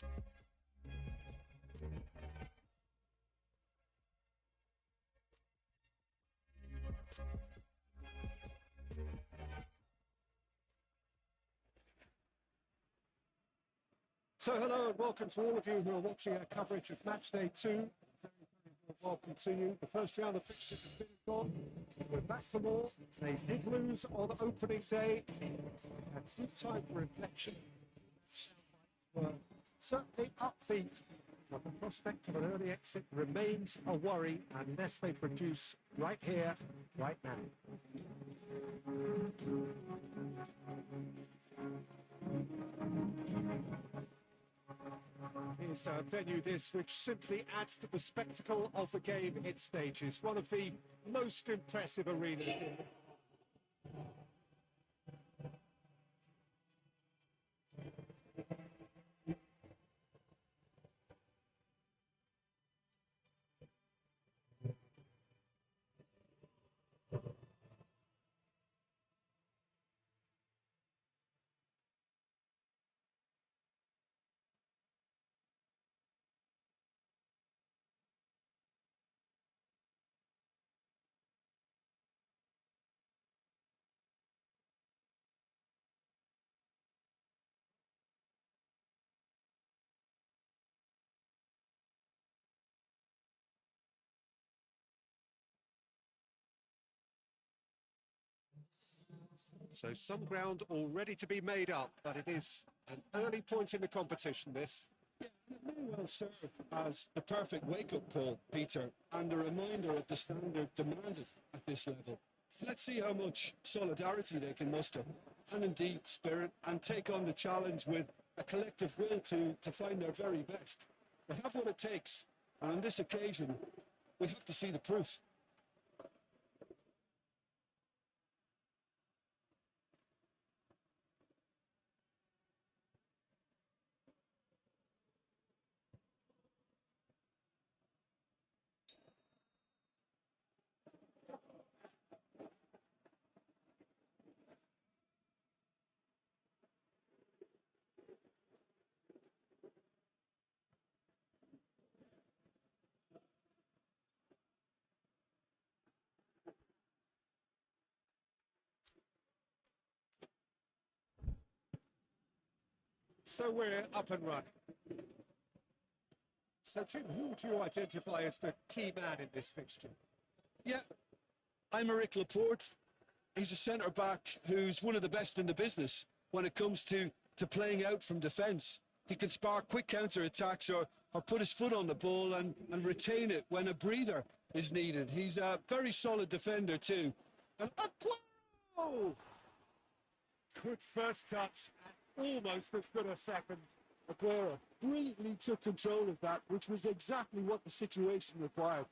So hello and welcome to all of you who are watching our coverage of match day 2. Very, very welcome to you. The first round of fixtures has been gone. We're back for more. They did lose on opening day. We've had some time for reflection. Were certainly upbeat, but the prospect of an early exit remains a worry unless they produce right here, right now. Is a venue this which simply adds to the spectacle of the game it stages. One of the most impressive arenas. So some ground already to be made up, but it is an early point in the competition, this. Yeah, and it may well serve as the perfect wake-up call, Peter, and a reminder of the standard demanded at this level. Let's see how much solidarity they can muster, and indeed spirit, and take on the challenge with a collective will to find their very best. They have what it takes, and on this occasion, we have to see the proof. So we're up and running. So Jim, who would you identify as the key man in this fixture? Yeah, I'm Eric Laporte. He's a centre-back who's one of the best in the business when it comes to playing out from defence. He can spark quick counter-attacks or put his foot on the ball and retain it when a breather is needed. He's a very solid defender too. And Aguero! Good first touch, and almost as good a second. Aguero brilliantly took control of that, which was exactly what the situation required.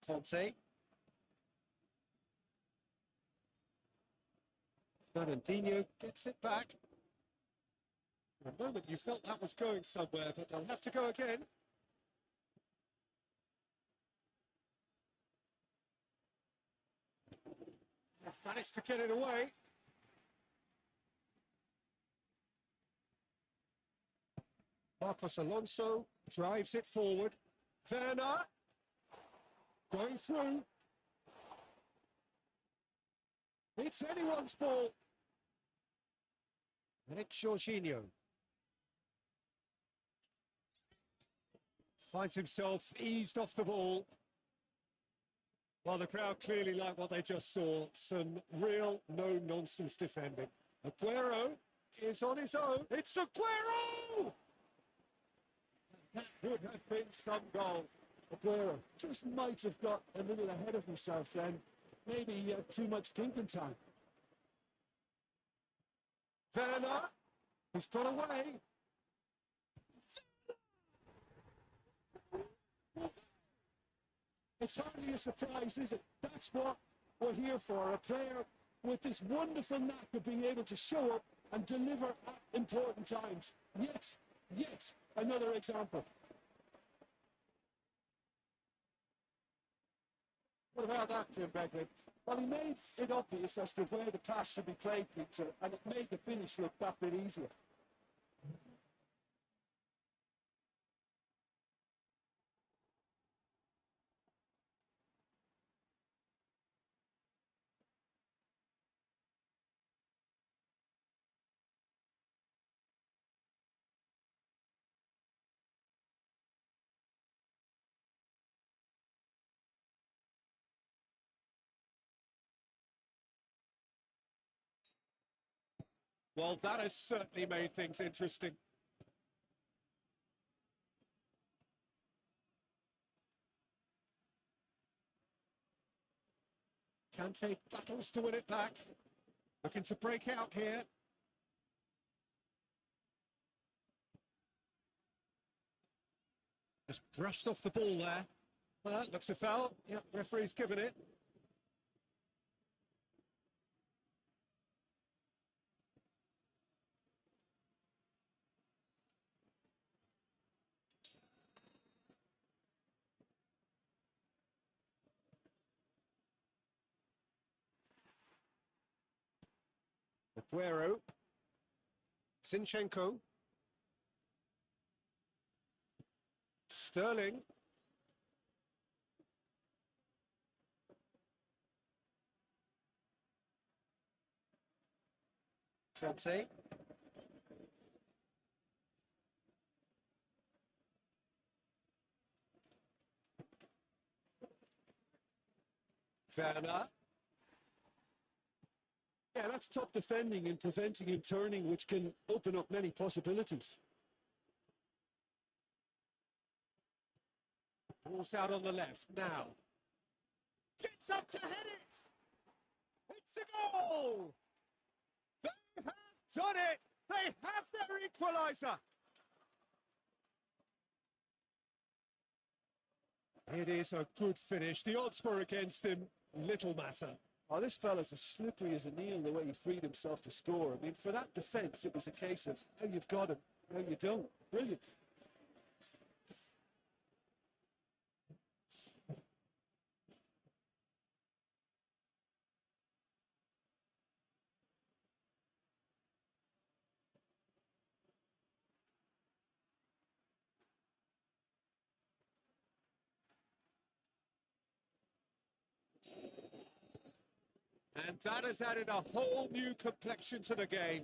Conte. Fernandinho gets it back. For a moment you felt that was going somewhere, but they'll have to go again. They've managed to get it away. Marcos Alonso drives it forward. Werner going through. It's anyone's ball. And it's Jorginho. Finds himself eased off the ball. Well, the crowd clearly like what they just saw. Some real no-nonsense defending. Aguero is on his own. It's Aguero! That would have been some goal. Aguero just might have got a little ahead of himself then. Maybe he had too much thinking time. Werner has got away. It's hardly a surprise, is it? That's what we're here for. A player with this wonderful knack of being able to show up and deliver at important times. Yet another example. What about that, Jim Begley? Well, he made it obvious as to where the pass should be played, Peter, and it made the finish look that bit easier. Well, that has certainly made things interesting. Kante battles to win it back. Looking to break out here. Just brushed off the ball there. Well, that looks a foul. Yep, referee's given it. Aguero. Zinchenko. Sterling. Kante. Werner. Yeah, that's top defending and preventing him turning, which can open up many possibilities. Ball's out on the left now. Gets up to head it! It's a goal! They have done it! They have their equaliser! It is a good finish. The odds were against him. Little matter. Oh, this fella's as slippery as a needle the way he freed himself to score. I mean, for that defence, it was a case of how you've got him, how you don't. Brilliant. And that has added a whole new complexion to the game.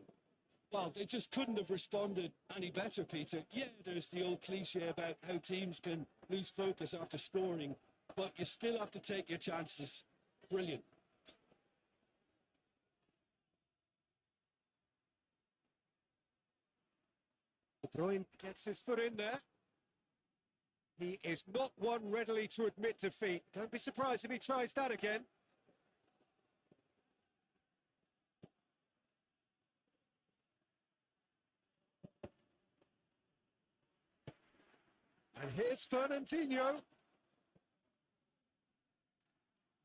Well, they just couldn't have responded any better, Peter. Yeah, there's the old cliche about how teams can lose focus after scoring, but you still have to take your chances. Brilliant. De Bruyne gets his foot in there. He is not one readily to admit defeat. Don't be surprised if he tries that again. And here's Fernandinho.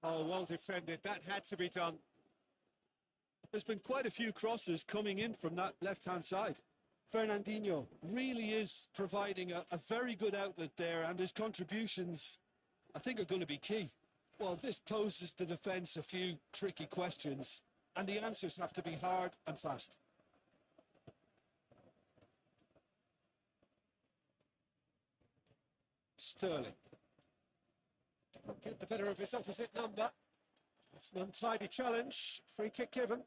Oh, well defended. That had to be done. There's been quite a few crosses coming in from that left-hand side. Fernandinho really is providing a very good outlet there, and his contributions, I think, are going to be key. Well, this poses the defence a few tricky questions, and the answers have to be hard and fast. Sterling. Can't get the better of his opposite number. It's an untidy challenge. Free kick given.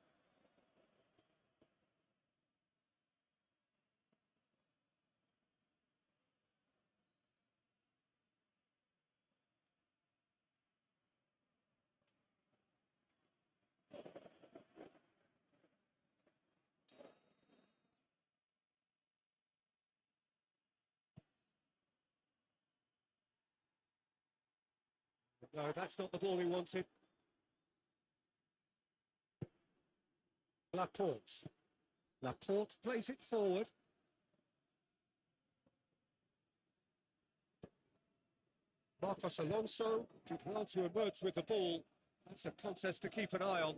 No, that's not the ball he wanted. Laporte. Laporte plays it forward. Marcos Alonso did well to emerge with the ball. That's a contest to keep an eye on.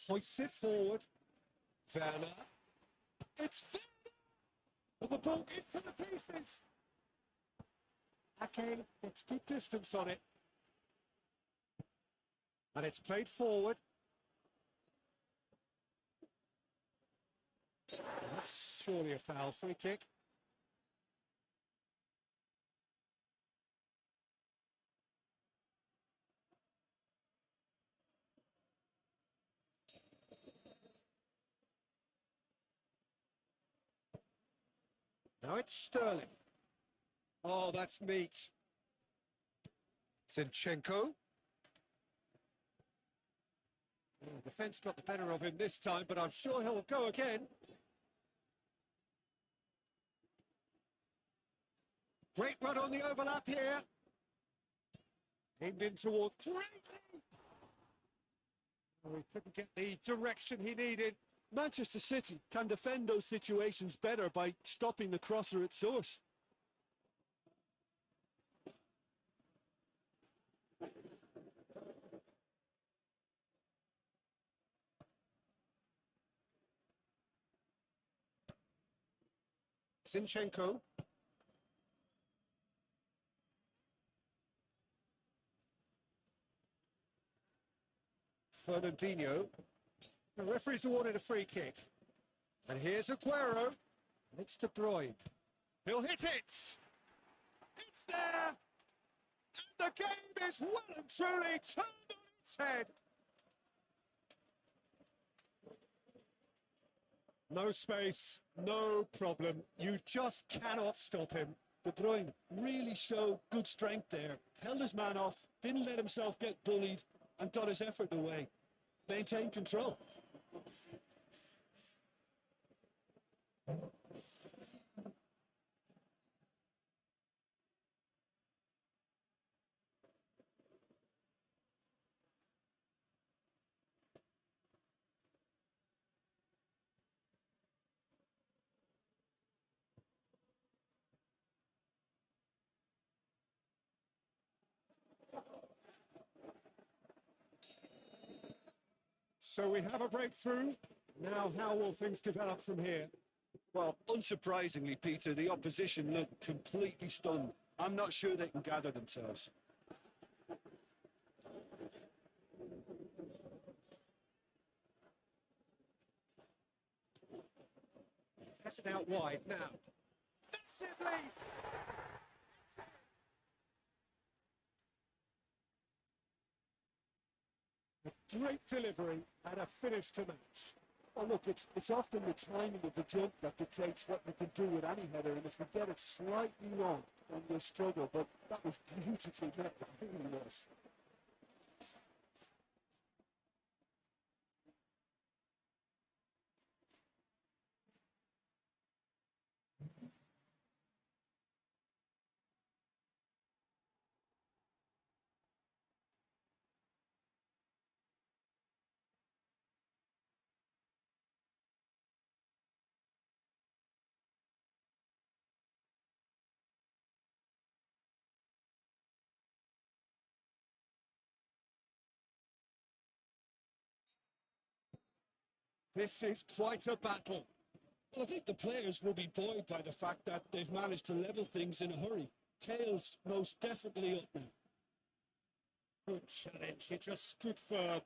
Hoists it forward. Werner. It's Werner! And the ball in for the pieces. Okay, let's keep distance on it. And it's played forward. That's surely a foul. Free kick. Now it's Sterling. Oh, that's neat. Zinchenko. Oh, defence got the better of him this time, but I'm sure he'll go again. Great run on the overlap here. Aimed in towards... Great! Oh, he couldn't get the direction he needed. Manchester City can defend those situations better by stopping the crosser at source. Zinchenko. Fernandinho. The referee's awarded a free kick. And here's Aguero. And it's De Bruyne. He'll hit it! It's there! And the game is well and truly turned on its head. No space, no problem. You just cannot stop him. De Bruyne really showed good strength there. Held his man off, didn't let himself get bullied, and got his effort away. Maintained control. So we have a breakthrough. Now, how will things develop from here? Well, unsurprisingly, Peter, the opposition look completely stunned. I'm not sure they can gather themselves. Pass it out wide now. Massively! A great delivery and a finish to match. Oh, look, it's often the timing of the jump that dictates what you can do with any header, and if you get it slightly wrong, then you'll struggle, but that was beautifully met, it really was. This is quite a battle. Well, I think the players will be buoyed by the fact that they've managed to level things in a hurry. Tails most definitely up now. Good challenge, he just stood firm.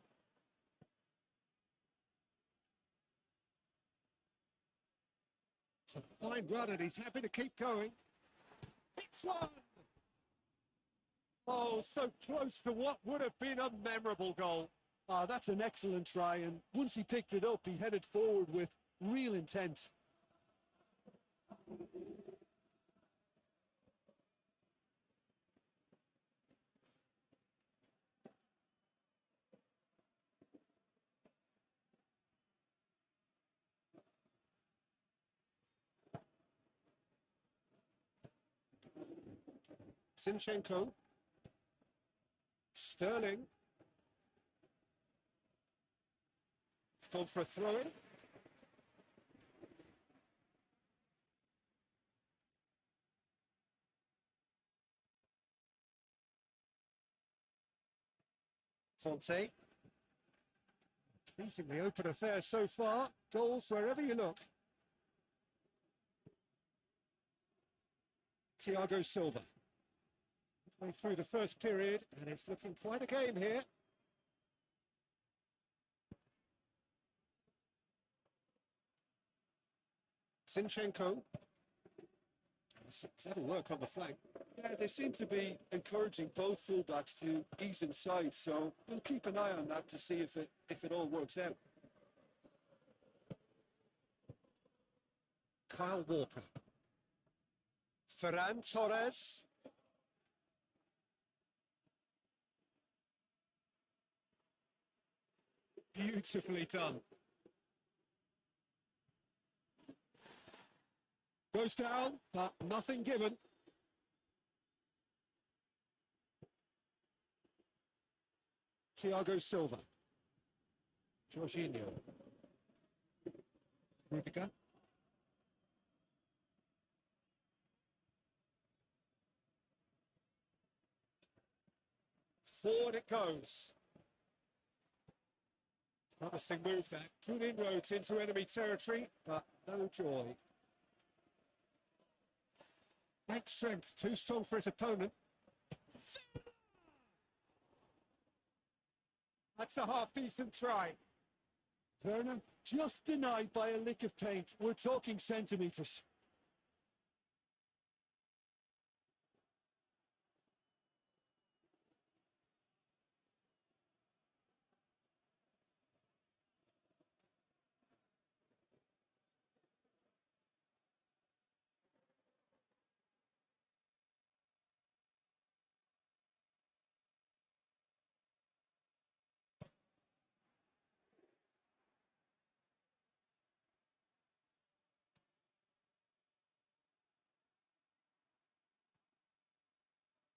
It's a fine run and he's happy to keep going. It's one! Oh, so close to what would have been a memorable goal. Ah, that's an excellent try, and once he picked it up, he headed forward with real intent. Zinchenko. Sterling. It's called for a throw-in. Fonte. Pleasingly open affair so far. Goals wherever you look. Thiago Silva. Way through the first period, and it's looking quite a game here. Zinchenko. Some clever work on the flank. Yeah, they seem to be encouraging both fullbacks to ease inside, so we'll keep an eye on that to see if it all works out. Kyle Walker. Ferran Torres. Beautifully done. Goes down, but nothing given. Thiago Silva. Jorginho. Rudiger. Forward it goes. Promising move there. Good inroads into enemy territory, but no joy. Great strength, too strong for his opponent. That's a half-decent try. Werner just denied by a lick of paint. We're talking centimetres.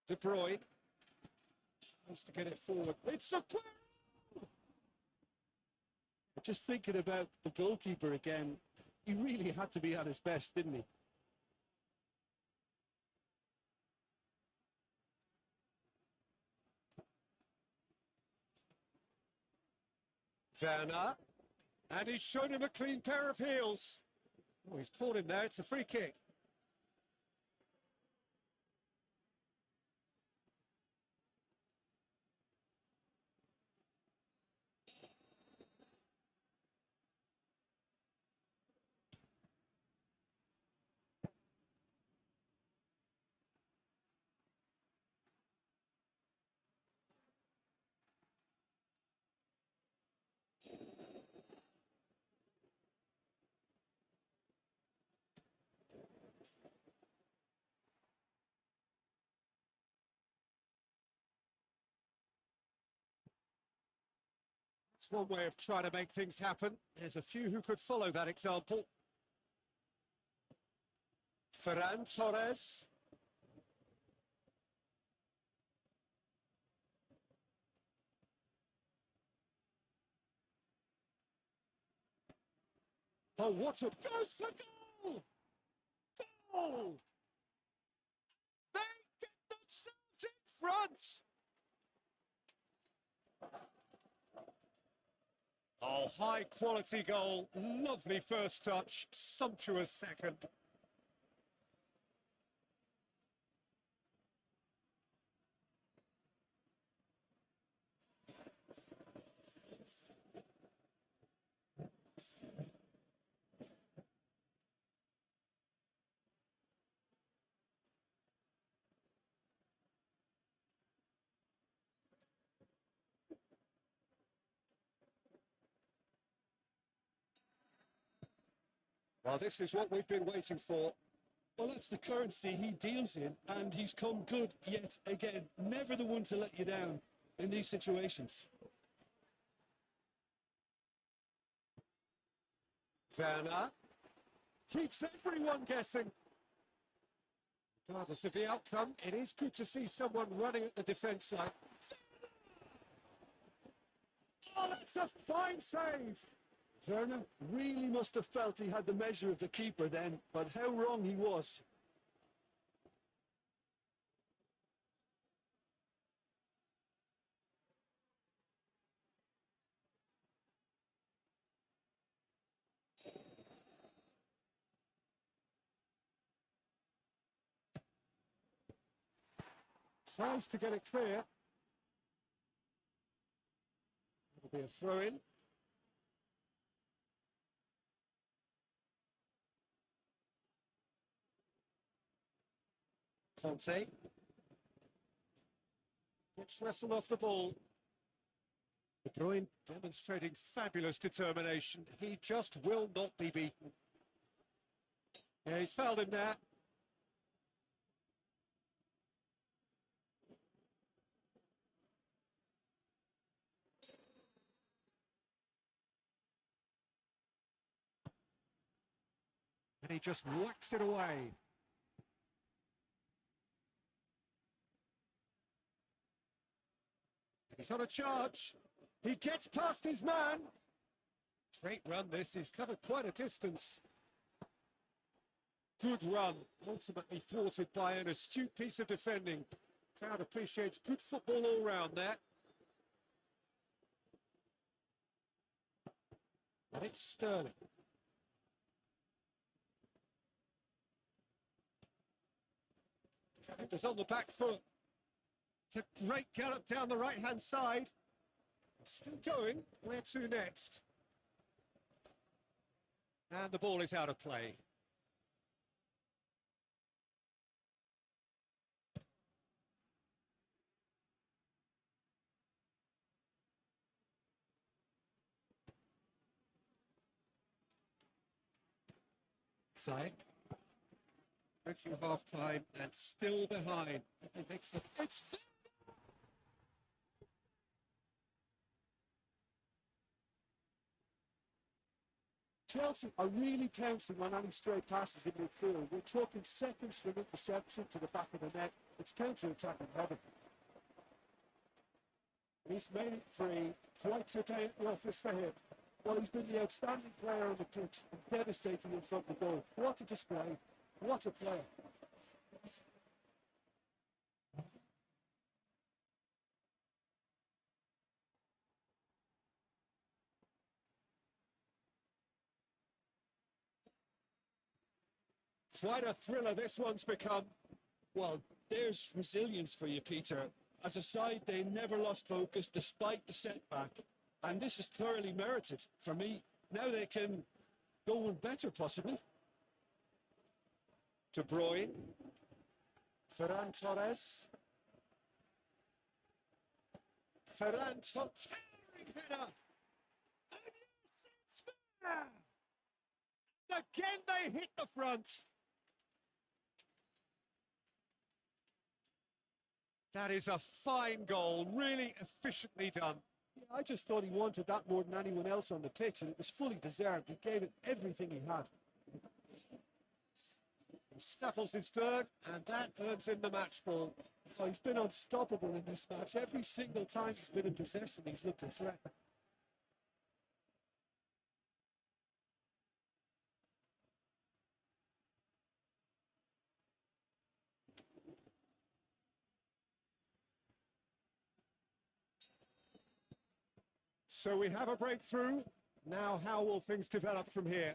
De Bruyne tries to get it forward. It's a Just thinking about the goalkeeper again, he really had to be at his best, didn't he? Werner, and he's shown him a clean pair of heels. Oh, he's caught him there. It's a free kick. It's one way of trying to make things happen. There's a few who could follow that example. Ferran Torres. Oh, what a goes for goal! Goal! They get themselves in front! Oh, high quality goal. Lovely first touch. Sumptuous second. Well, this is what we've been waiting for. Well, that's the currency he deals in, and he's come good yet again. Never the one to let you down in these situations. Werner keeps everyone guessing. Regardless of the outcome, it is good to see someone running at the defence line. Oh, that's a fine save! Werner really must have felt he had the measure of the keeper then, but how wrong he was. Tries to get it clear. It'll be a throw-in. Conte. Gets wrestled off the ball. De Bruyne demonstrating fabulous determination. He just will not be beaten. Yeah, he's fouled him there. And he just whacks it away. He's on a charge. He gets past his man. Great run this. He's covered quite a distance. Good run. Ultimately thwarted by an astute piece of defending. Crowd appreciates good football all round there. And it's Sterling. Defenders on the back foot. It's a great gallop down the right-hand side. Still going. Where to next? And the ball is out of play. Side. Reaching half-time and still behind. It's... Chelsea are really pouncing on any stray passes in midfield. We're talking seconds from interception to the back of the net. It's counter-attacking heaven. He's made it free. Quite a day at the office for him. Well, he's been the outstanding player on the pitch and devastating in front of the goal. What a display. What a player. Quite a thriller this one's become. Well, there's resilience for you, Peter. As a side, they never lost focus despite the setback. And this is thoroughly merited for me. Now they can go one better, possibly. De Bruyne. Ferran Torres. Ferran Torres. Tearing header. And yes, it's there. And again they hit the front. That is a fine goal, really efficiently done. Yeah, I just thought he wanted that more than anyone else on the pitch, and it was fully deserved. He gave it everything he had. He snaffles his third, and that earns him the match ball. Oh, he's been unstoppable in this match. Every single time he's been in possession, he's looked a threat. So we have a breakthrough. Now how will things develop from here?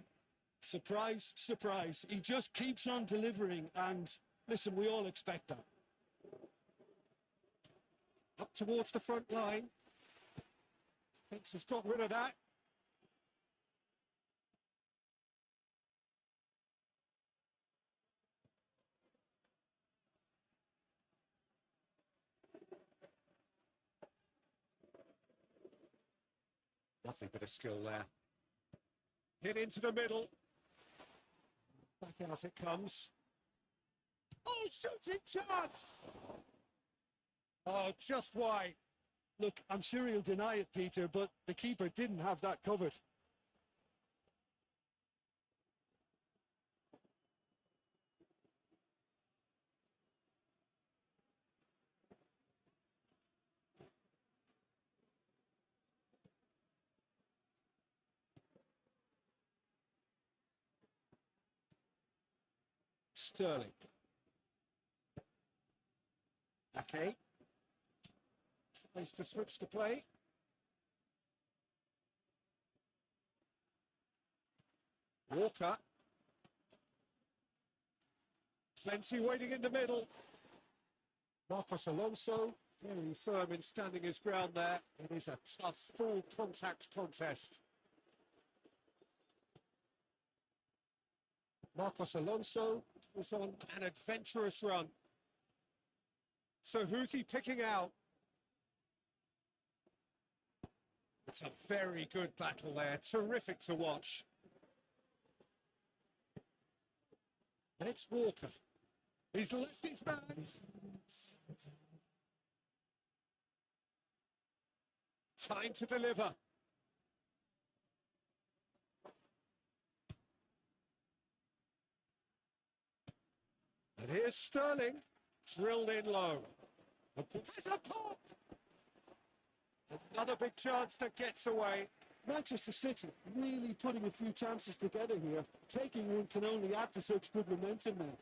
Surprise, surprise. He just keeps on delivering, and listen, we all expect that. Up towards the front line. Thinks he's got rid of that. Nothing but a skill there. Hit into the middle. Back out it comes. Oh, shooting chance! Oh, just wide. Look, I'm sure he'll deny it, Peter, but the keeper didn't have that covered. Sterling. Okay. Tries to switch the play. Walker. Plenty waiting in the middle. Marcos Alonso, very firm in standing his ground there. It is a tough full contact contest. Marcos Alonso was on an adventurous run. So who's he picking out? It's a very good battle there, terrific to watch. And it's Walker. He's left his man. Time to deliver. And here's Sterling, drilled in low. There's a pop! Another big chance that gets away. Manchester City really putting a few chances together here. Taking one can only add to such good momentum now.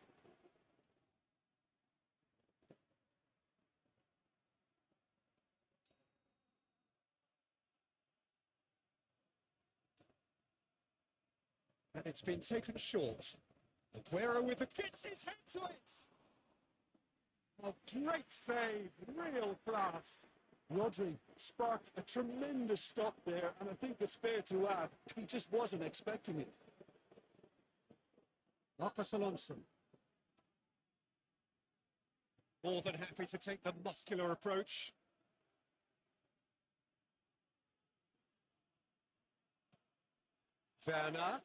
And it's been taken short. Aguero with the gets his head to it. A great save, real class. Rodri sparked a tremendous stop there, and I think it's fair to add, he just wasn't expecting it. Marcos Alonso. More than happy to take the muscular approach. Werner.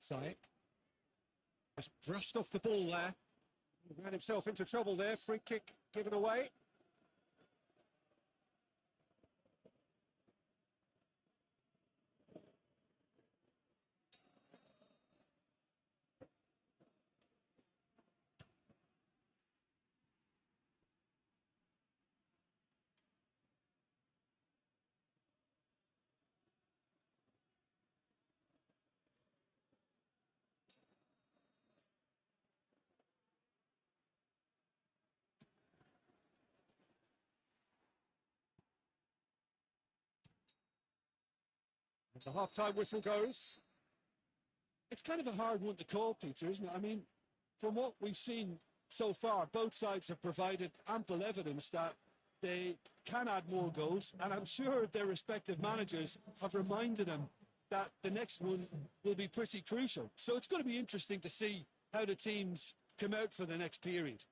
Zayek. Just brushed off the ball there. He ran himself into trouble there. Free kick given away. The half-time whistle goes. It's kind of a hard one to call, Peter, isn't it? I mean, from what we've seen so far, both sides have provided ample evidence that they can add more goals, and I'm sure their respective managers have reminded them that the next one will be pretty crucial. So it's going to be interesting to see how the teams come out for the next period.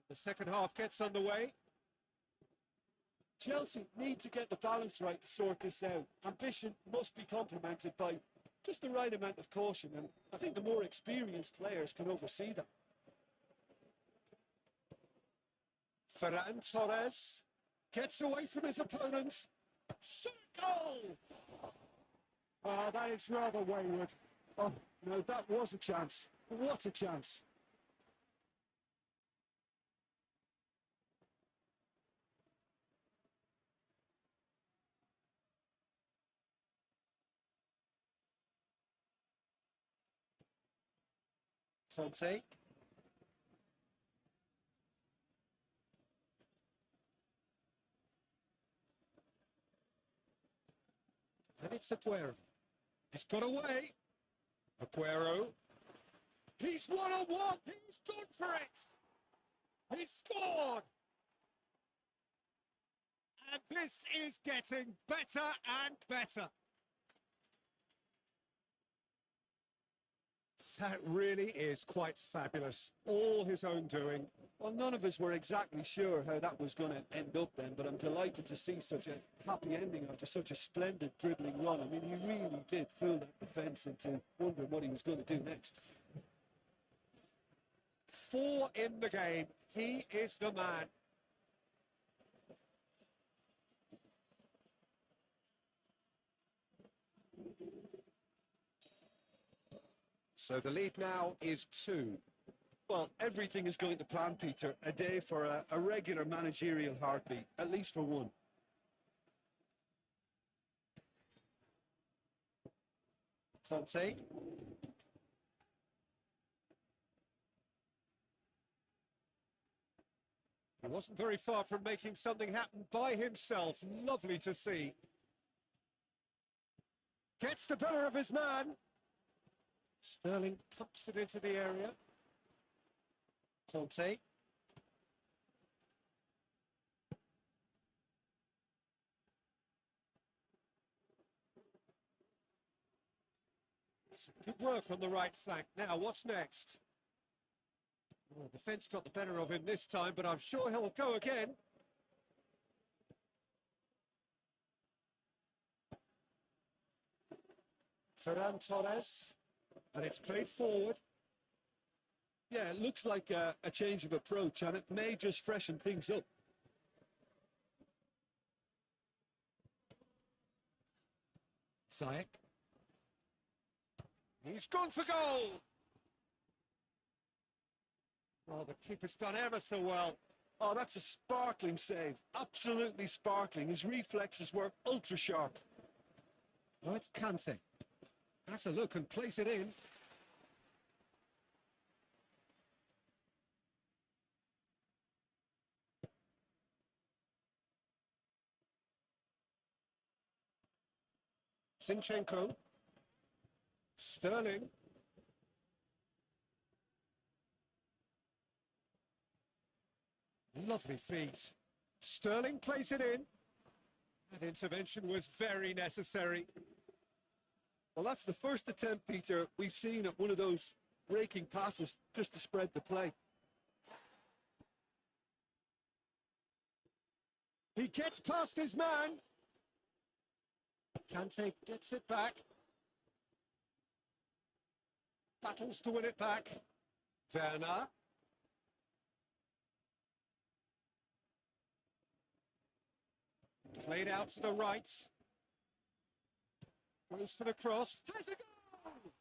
The second half gets underway. Chelsea need to get the balance right to sort this out. Ambition must be complemented by just the right amount of caution, and I think the more experienced players can oversee that. Ferran Torres gets away from his opponent. Shot goal! That is rather wayward. Oh, no, that was a chance. What a chance. Conte. And it's Aguero. It's got away. Aguero. He's one-on-one. He's gone for it. He scored. And this is getting better and better. That really is quite fabulous. All his own doing. Well, none of us were exactly sure how that was going to end up then, but I'm delighted to see such a happy ending after such a splendid dribbling run. I mean, he really did fool that defence into wondering what he was going to do next. 4 in the game. He is the man. So the lead now is 2. Well, everything is going to plan, Peter. A day for a regular managerial heartbeat, at least for one. Conte. He wasn't very far from making something happen by himself. Lovely to see. Gets the better of his man. Sterling pumps it into the area. Conte. Some good work on the right flank. Now, what's next? Well, defence got the better of him this time, but I'm sure he'll go again. Ferran Torres, and it's played forward. Yeah, it looks like a change of approach, and it may just freshen things up. Ziyech. He's gone for goal! Oh, the keeper's done ever so well. Oh, that's a sparkling save. Absolutely sparkling. His reflexes work ultra sharp. Oh, it's Kante. Has a look and plays it in. Zinchenko. Sterling. Lovely feet. Sterling plays it in. That intervention was very necessary. Well, that's the first attempt, Peter, we've seen at one of those breaking passes just to spread the play. He gets past his man. Kante gets it back. Battles to win it back. Werner. Played out to the right. Goes for the cross. Has a goal!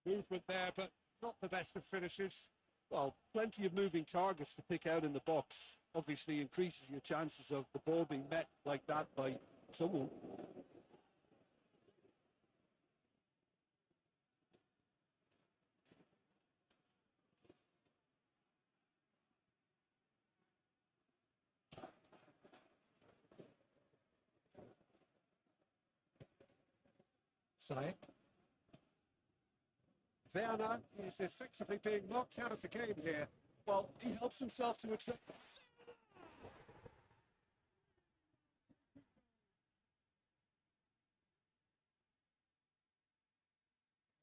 Movement there, but not the best of finishes. Well, plenty of moving targets to pick out in the box. Obviously increases your chances of the ball being met like that by someone. Ziyech. Werner is effectively being knocked out of the game here. Well, he helps himself to a trip.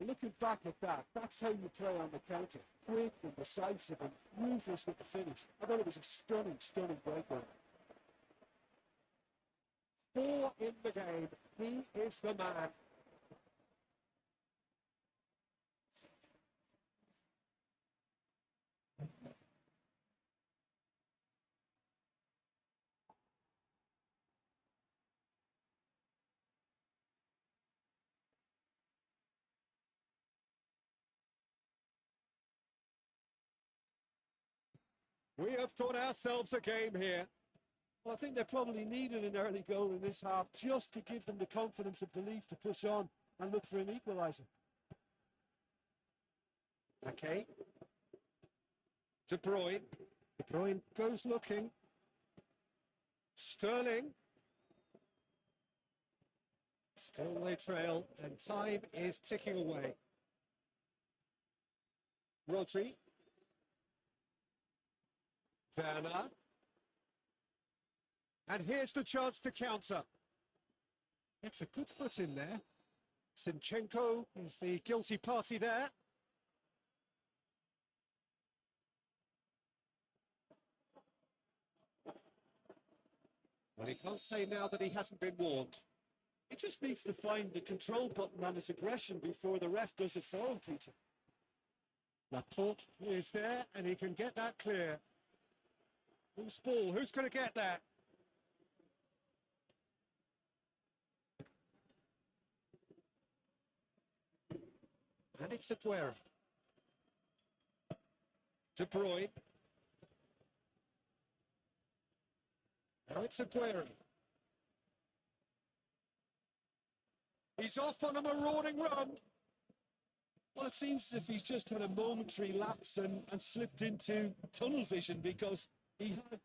Looking back at that, that's how you play on the counter. Quick and decisive and ruthless with the finish. I thought it was a stunning, stunning breakaway. 4 in the game. He is the man. We have taught ourselves a game here. Well, I think they probably needed an early goal in this half just to give them the confidence and belief to push on and look for an equaliser. Okay. De Bruyne. De Bruyne goes looking. Sterling. Still they trail, and time is ticking away. Rodri. Werner. And here's the chance to counter. It's a good foot in there. Zinchenko is the guilty party there. Well, he can't say now that he hasn't been warned. He just needs to find the control button on his aggression before the ref does it for him, Peter. Laporte is there, and he can get that clear. Who's ball? Who's going to get that? And it's Aguero. De Bruyne. Now it's Aguero. He's off on a marauding run. Well, it seems as if he's just had a momentary lapse and slipped into tunnel vision because he had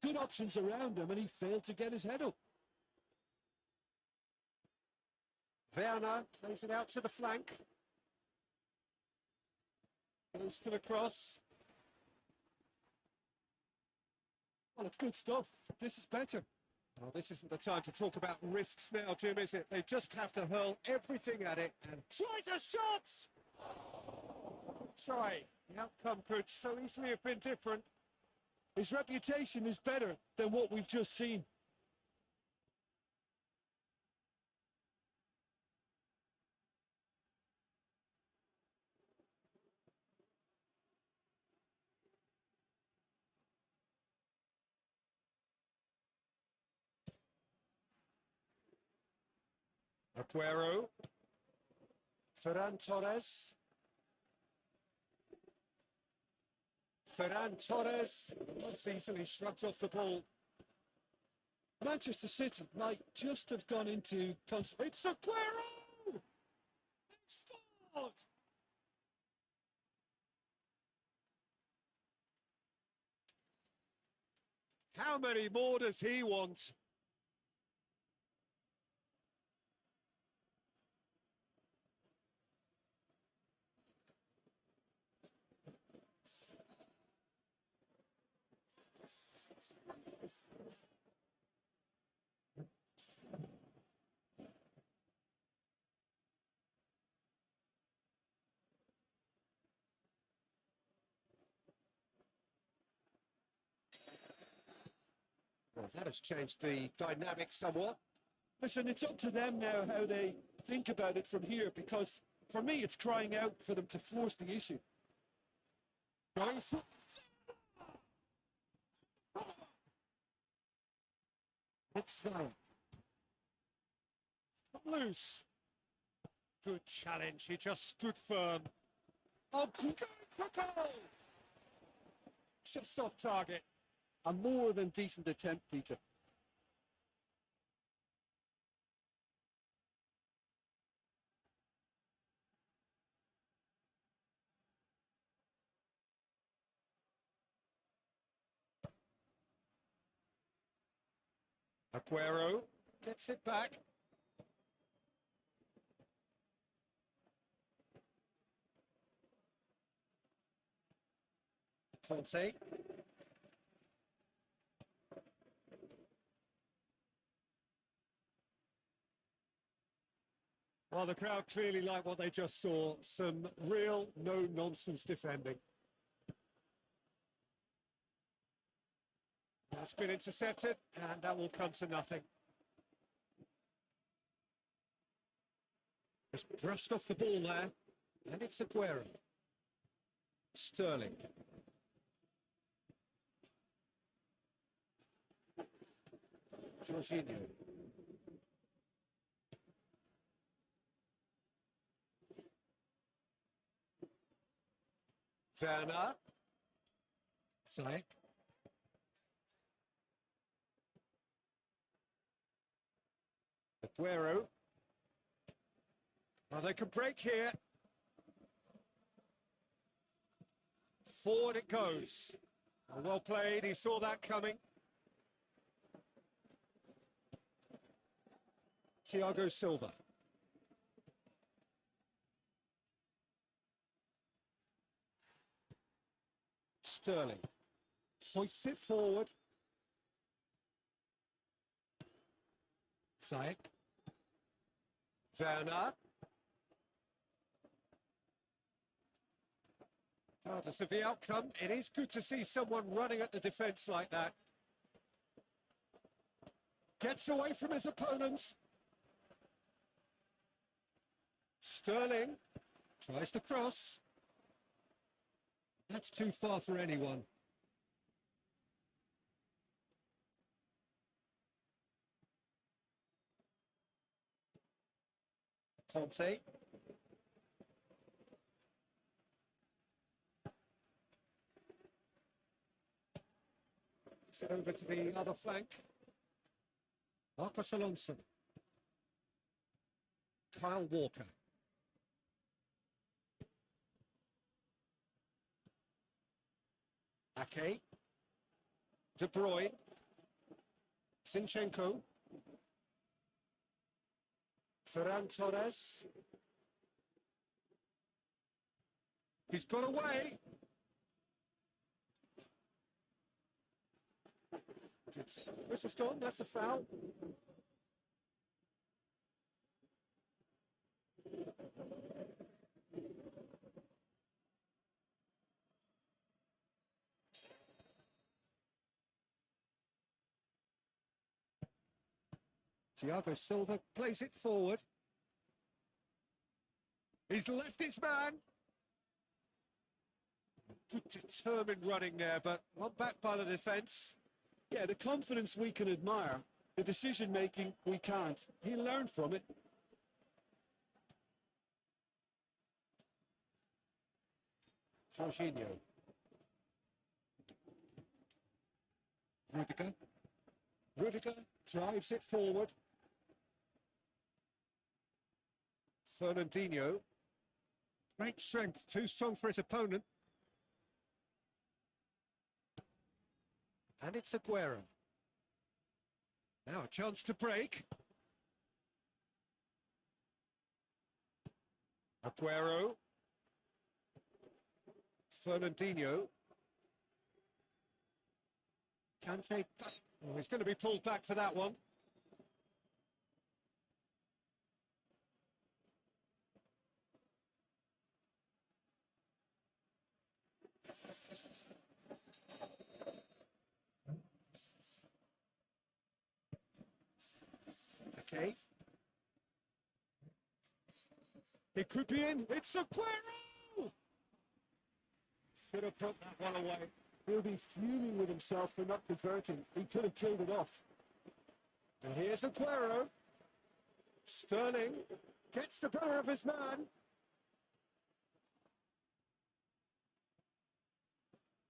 good options around him and he failed to get his head up. Werner plays it out to the flank. Goes to the cross. Well, it's good stuff. This is better. Well, this isn't the time to talk about risks now, Jim, is it? They just have to hurl everything at it and tries a shot! Try. The outcome could so easily have been different. His reputation is better than what we've just seen. Aguero. Ferran Torres. Ferran Torres most easily shrugged off the ball. Manchester City might just have gone into... It's Aguero! They've scored! How many more does he want? Well, that has changed the dynamic somewhat. Listen, it's up to them now how they think about it from here, because for me it's crying out for them to force the issue. Going for... It's loose. Good challenge. He just stood firm. Oh, going for goal! Just off target. A more than decent attempt, Peter. Aguero gets it back. Conte. Well, the crowd clearly like what they just saw. Some real no-nonsense defending. That's been intercepted, and that will come to nothing. Just brushed off the ball there, and it's Aguero. Sterling. Jorginho. Werner. Saik. Aguero. Well, they could break here. Forward it goes. Well played, he saw that coming. Thiago Silva. Sterling. Hoists it forward. Saik. Werner. Regardless of the outcome, it is good to see someone running at the defence like that. Gets away from his opponents. Sterling tries to cross. That's too far for anyone. Conte. It over to the other flank. Marcos Alonso. Kyle Walker. Ake. De Bruyne. Zinchenko. Ferran Torres. He's got away. Whistle's gone, that's a foul. Thiago Silva plays it forward. He's left his man. Good determined running there, but not back by the defence. Yeah, the confidence we can admire, the decision-making we can't. He learned from it. Jorginho. Rudiger. Rudiger drives it forward. Fernandinho. Great strength, too strong for his opponent. And it's Aguero. Now a chance to break. Aguero. Fernandinho. Kante. Oh, he's going to be pulled back for that one. Okay. It could be in. It's Aguero! Should have put that one away. He'll be fuming with himself for not converting. He could have killed it off. And here's Aguero. Sterling gets the better of his man.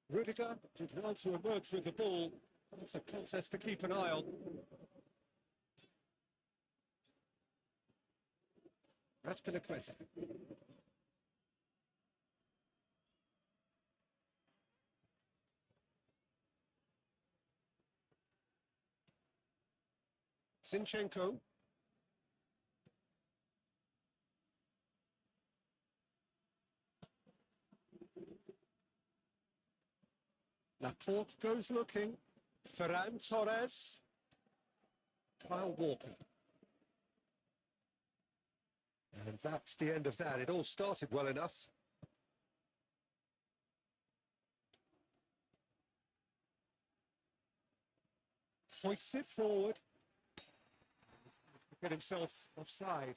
Rudiger did well to emerge with the ball. That's a contest to keep an eye on. Aspilicueta. Zinchenko. Laporte goes looking. Ferran Torres. Kyle Walker. And that's the end of that. It all started well enough. Hoists it forward. Get himself offside.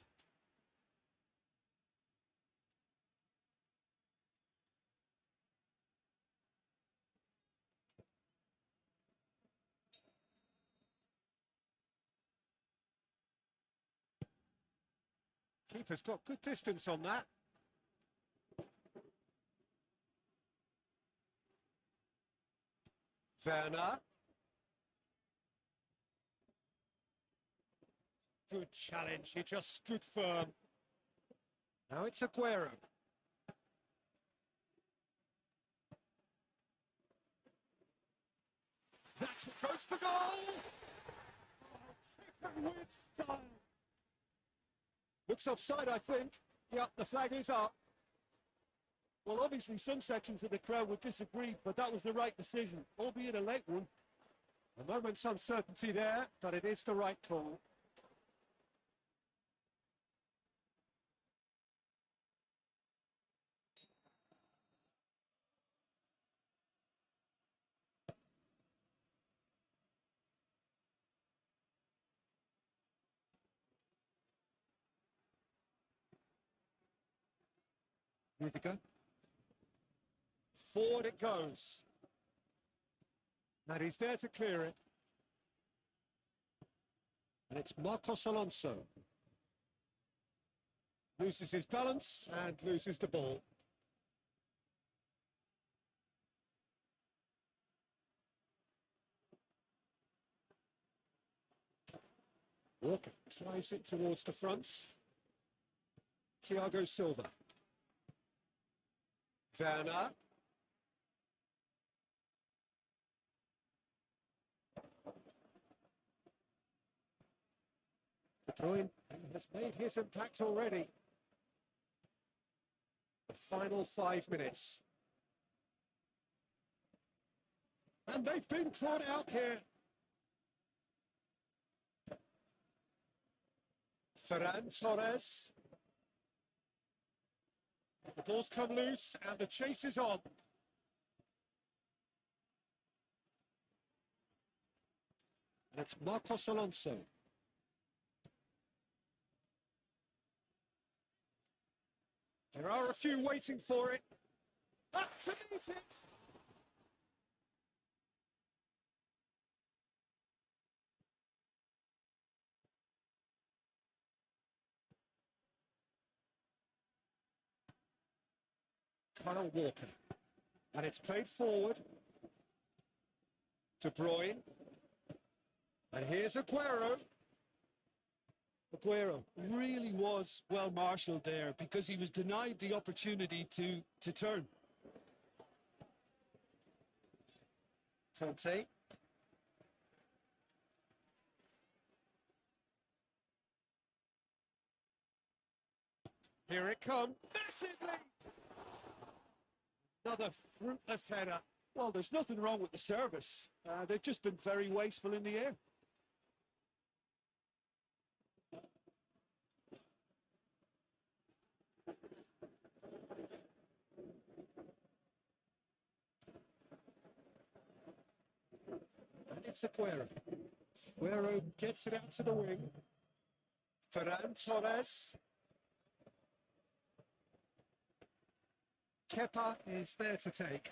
Keeper's got good distance on that. Werner. Good challenge, he just stood firm. Now it's Aguero. That's a goes for goal! Oh, with style. Looks offside, I think. Yep, the flag is up. Well, obviously some sections of the crowd would disagree, but that was the right decision, albeit a late one. A moment's uncertainty there, but it is the right call. Rudiger. Forward it goes. And he's there to clear it. And it's Marcos Alonso. Loses his balance and loses the ball. Walker drives it towards the front. Thiago Silva. Werner. De Bruyne has made his impact already. The final 5 minutes. And they've been drawn out here. Ferran Torres. The ball's come loose and the chase is on. And it's Marcos Alonso. There are a few waiting for it. Up to meet it! Kyle Walker. And it's played forward. De Bruyne. And here's Aguero. Aguero really was well marshalled there because he was denied the opportunity to turn. Conte. Here it comes. Massively! Another fruitless header. Well, there's nothing wrong with the service. They've just been very wasteful in the air. And it's Aguero. Aguero gets it out to the wing. Ferran Torres. Kepa is there to take.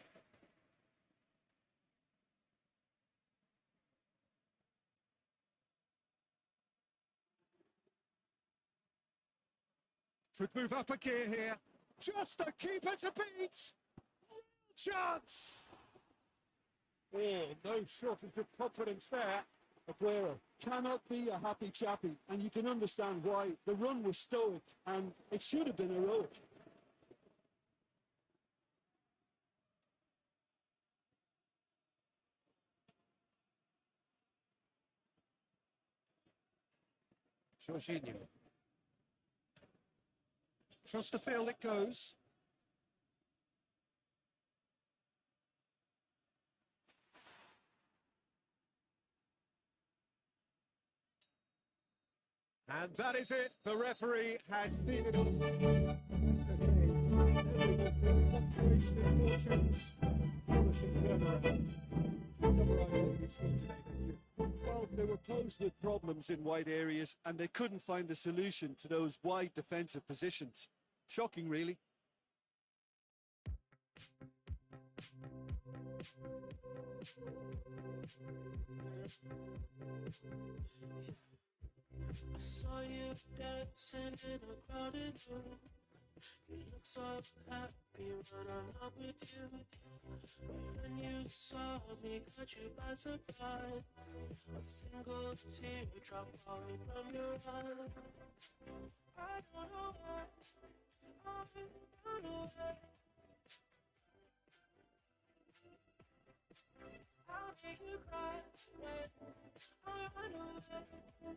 Should move up a gear here. Just the keeper to beat. Real chance. Oh, no shortage of confidence there. Aguero cannot be a happy chappy, and you can understand why. The run was stoic, and it should have been heroic. Jorginho. Across the field it goes. And that is it. The referee has seen it off. Well, they were posed with problems in wide areas, and they couldn't find the solution to those wide defensive positions. Shocking, really. I saw you dancing in a crowded room. You look so happy when I'm not with you. When you saw me, caught you by surprise. A single teardrop falling from your eye. I don't know why I've run away. I'll make you cry when I run away.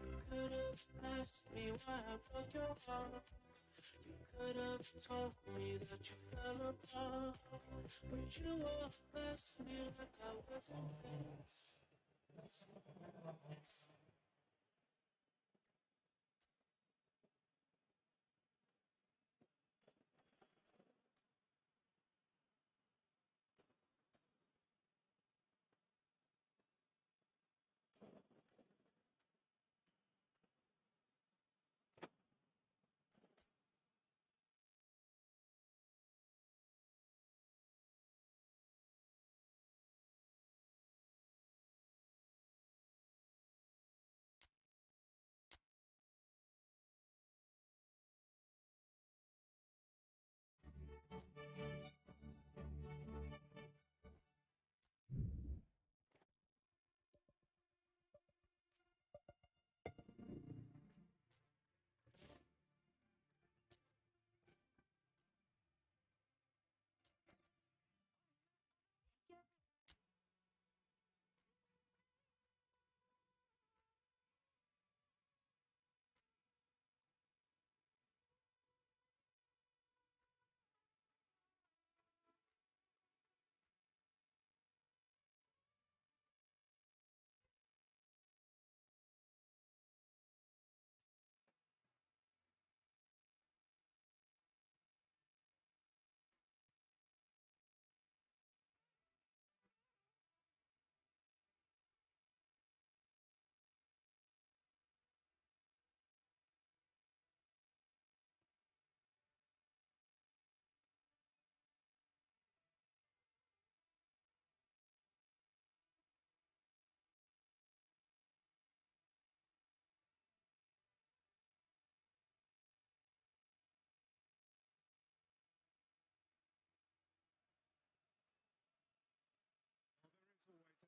You could have asked me why I broke your heart. You could have told me that you fell apart. But you walked past me like I wasn't.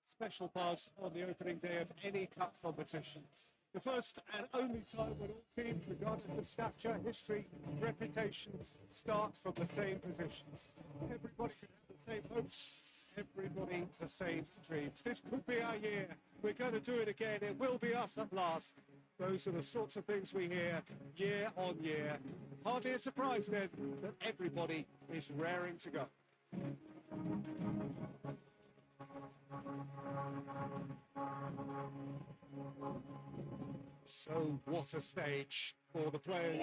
special buzz on the opening day of any cup competition. The first and only time when all teams, regardless of stature, history, reputation, start from the same positions. Everybody can have the same hopes, everybody the same dreams. This could be our year. We're going to do it again. It will be us at last. Those are the sorts of things we hear year on year. Hardly a surprise then that everybody is raring to go. So what a stage for the players.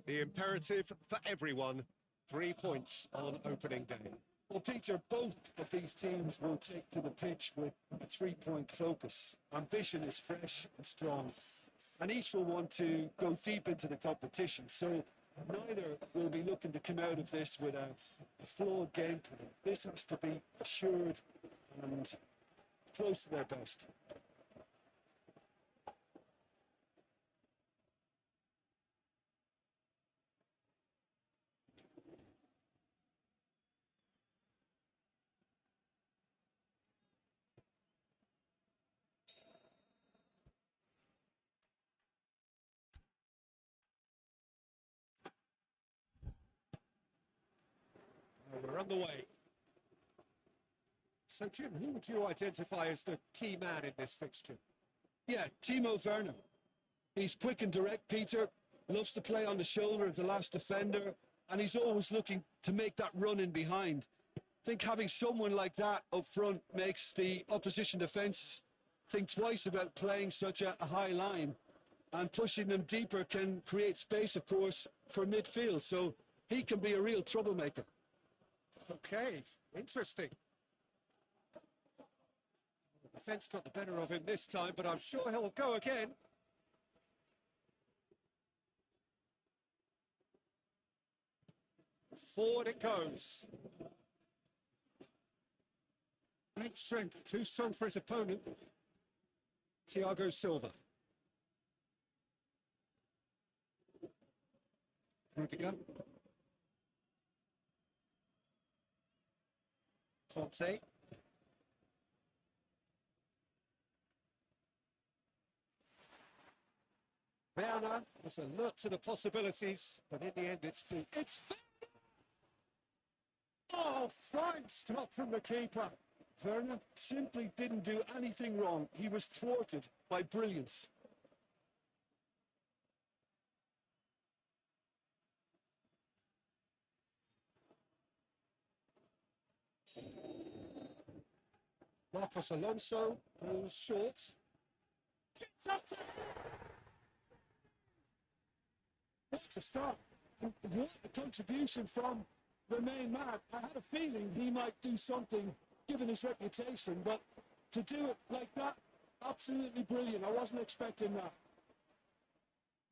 The imperative for everyone, 3 points on opening day. Well, Peter, both of these teams will take to the pitch with a three-point focus. Ambition is fresh and strong, and each will want to go deep into the competition. So neither will be looking to come out of this with a flawed game plan. This has to be assured and close to their best. We're on the way. So, Jim, who would you identify as the key man in this fixture? Yeah, Timo Werner. He's quick and direct, Peter, loves to play on the shoulder of the last defender, and he's always looking to make that run in behind. I think having someone like that up front makes the opposition defence think twice about playing such a high line, and pushing them deeper can create space, of course, for midfield. So he can be a real troublemaker. Okay, interesting. The defence got the better of him this time, but I'm sure he'll go again. Forward it goes. Great strength, too strong for his opponent. Thiago Silva. Rudiger. Conte. Werner was alert to the possibilities, but in the end it's full. It's oh, fine stop from the keeper. Werner simply didn't do anything wrong. He was thwarted by brilliance. Marcos Alonso goes short. Gets up to... What a start. And what a contribution from the main man. I had a feeling he might do something, given his reputation, but to do it like that, absolutely brilliant. I wasn't expecting that.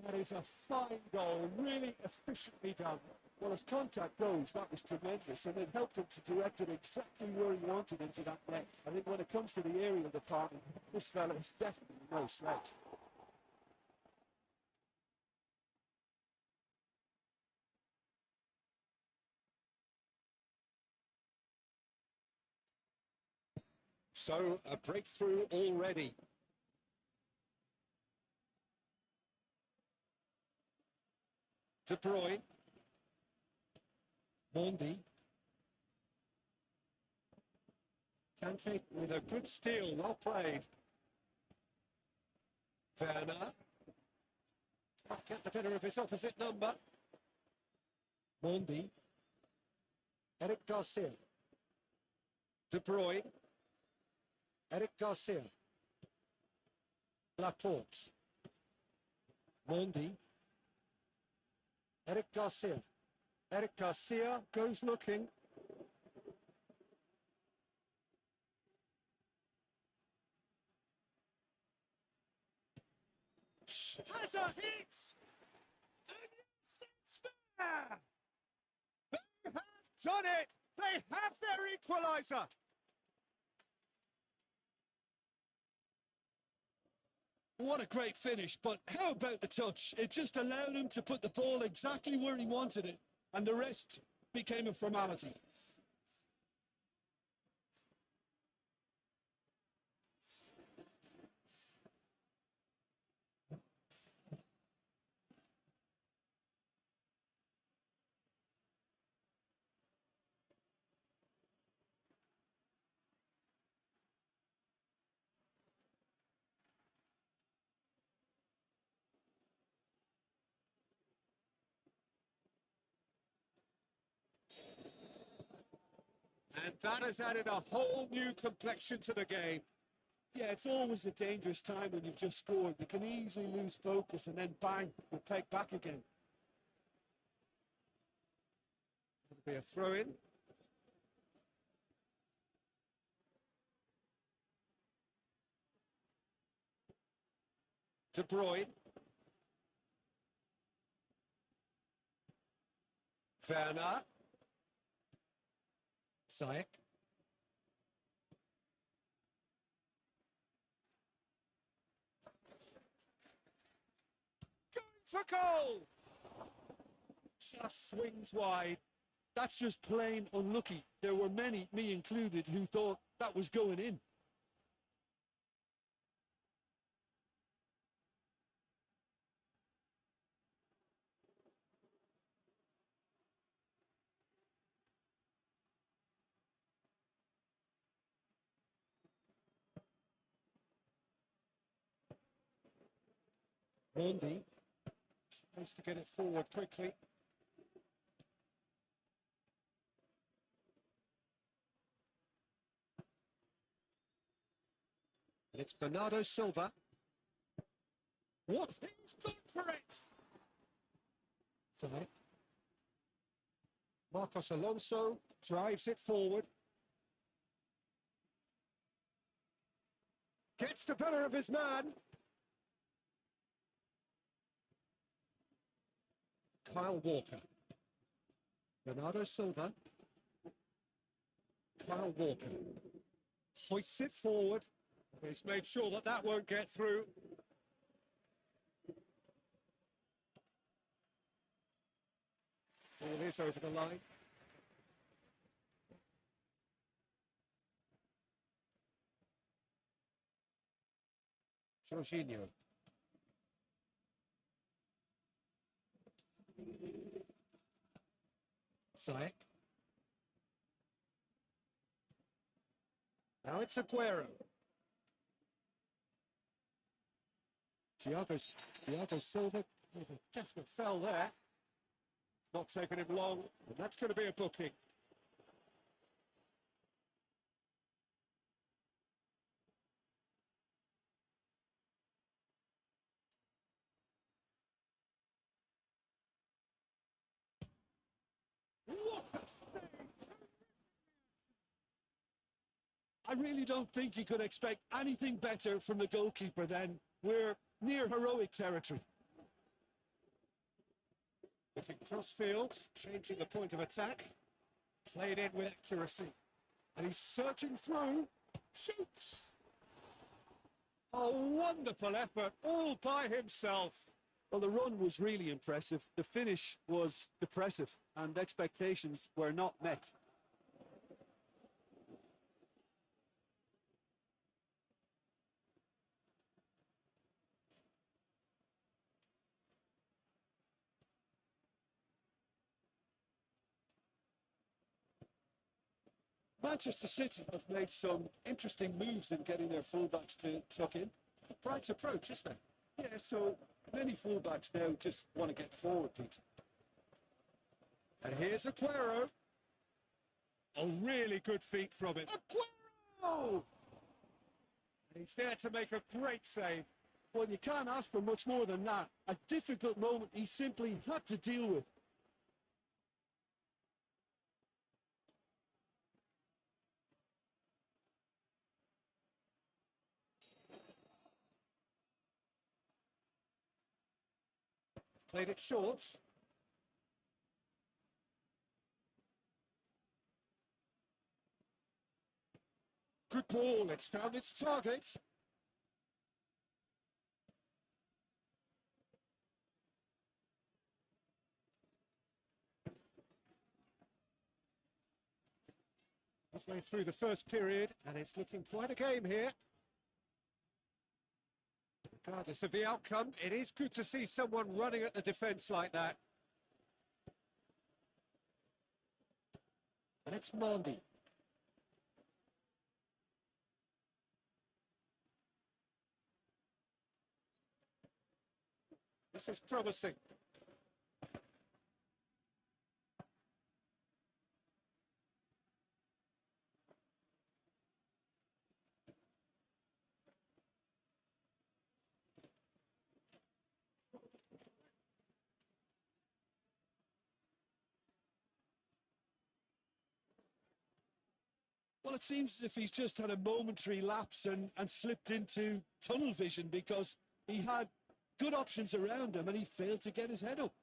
That is a fine goal, really efficiently done. Well, as contact goes, that was tremendous, and it helped him to direct it exactly where he wanted into that net. I think when it comes to the aerial department, this fella is definitely no slouch. So, a breakthrough already. De Bruyne. Mondi. Kante with a good steal, well played. Werner. Can't get the better of his opposite number. Mondi. Eric Garcia. De Bruyne. Eric Garcia. Laporte. Mondi. Eric Garcia. Eric Garcia goes looking. Has a hit! And yes, it's there! They have done it! They have their equaliser! What a great finish, but how about the touch? It just allowed him to put the ball exactly where he wanted it, and the rest became a formality. And that has added a whole new complexion to the game. Yeah, it's always a dangerous time when you've just scored. You can easily lose focus and then bang, you'll take back again. It'll be a throw-in. De Bruyne. Werner. Ziyech. Going for goal! Just swings wide. That's just plain unlucky. There were many, me included, who thought that was going in. Mondi tries to get it forward quickly. And it's Bernardo Silva. What? He's gone for it! Ziyech. Marcos Alonso drives it forward. Gets the better of his man. Kyle Walker. Bernardo Silva. Kyle Walker. Hoists it forward. He's made sure that that won't get through. Ball is over the line. Jorginho. Ziyech. Now it's Aguero. Thiago Silva with a definite foul there. It's not taking him long, and that's going to be a booking. What a save! I really don't think you could expect anything better from the goalkeeper then. We're near heroic territory. Looking cross-field, changing the point of attack. Played in with accuracy. And he's searching through. Shoots! A wonderful effort, all by himself. Well, the run was really impressive. The finish was depressive, and expectations were not met. Manchester City have made some interesting moves in getting their fullbacks to tuck in. A bright approach, isn't it? Yeah, so many fullbacks now just want to get forward, Peter. And here's Aguero. A really good feat from him. Aguero! He's there to make a great save. Well, you can't ask for much more than that. A difficult moment he simply had to deal with. Played it short. Good ball, it's found its target. Halfway through the first period, and it's looking quite a game here. Regardless of the outcome, it is good to see someone running at the defence like that. And it's Mandy. This is promising. Well, it seems as if he's just had a momentary lapse and slipped into tunnel vision because he had good options around him and he failed to get his head up.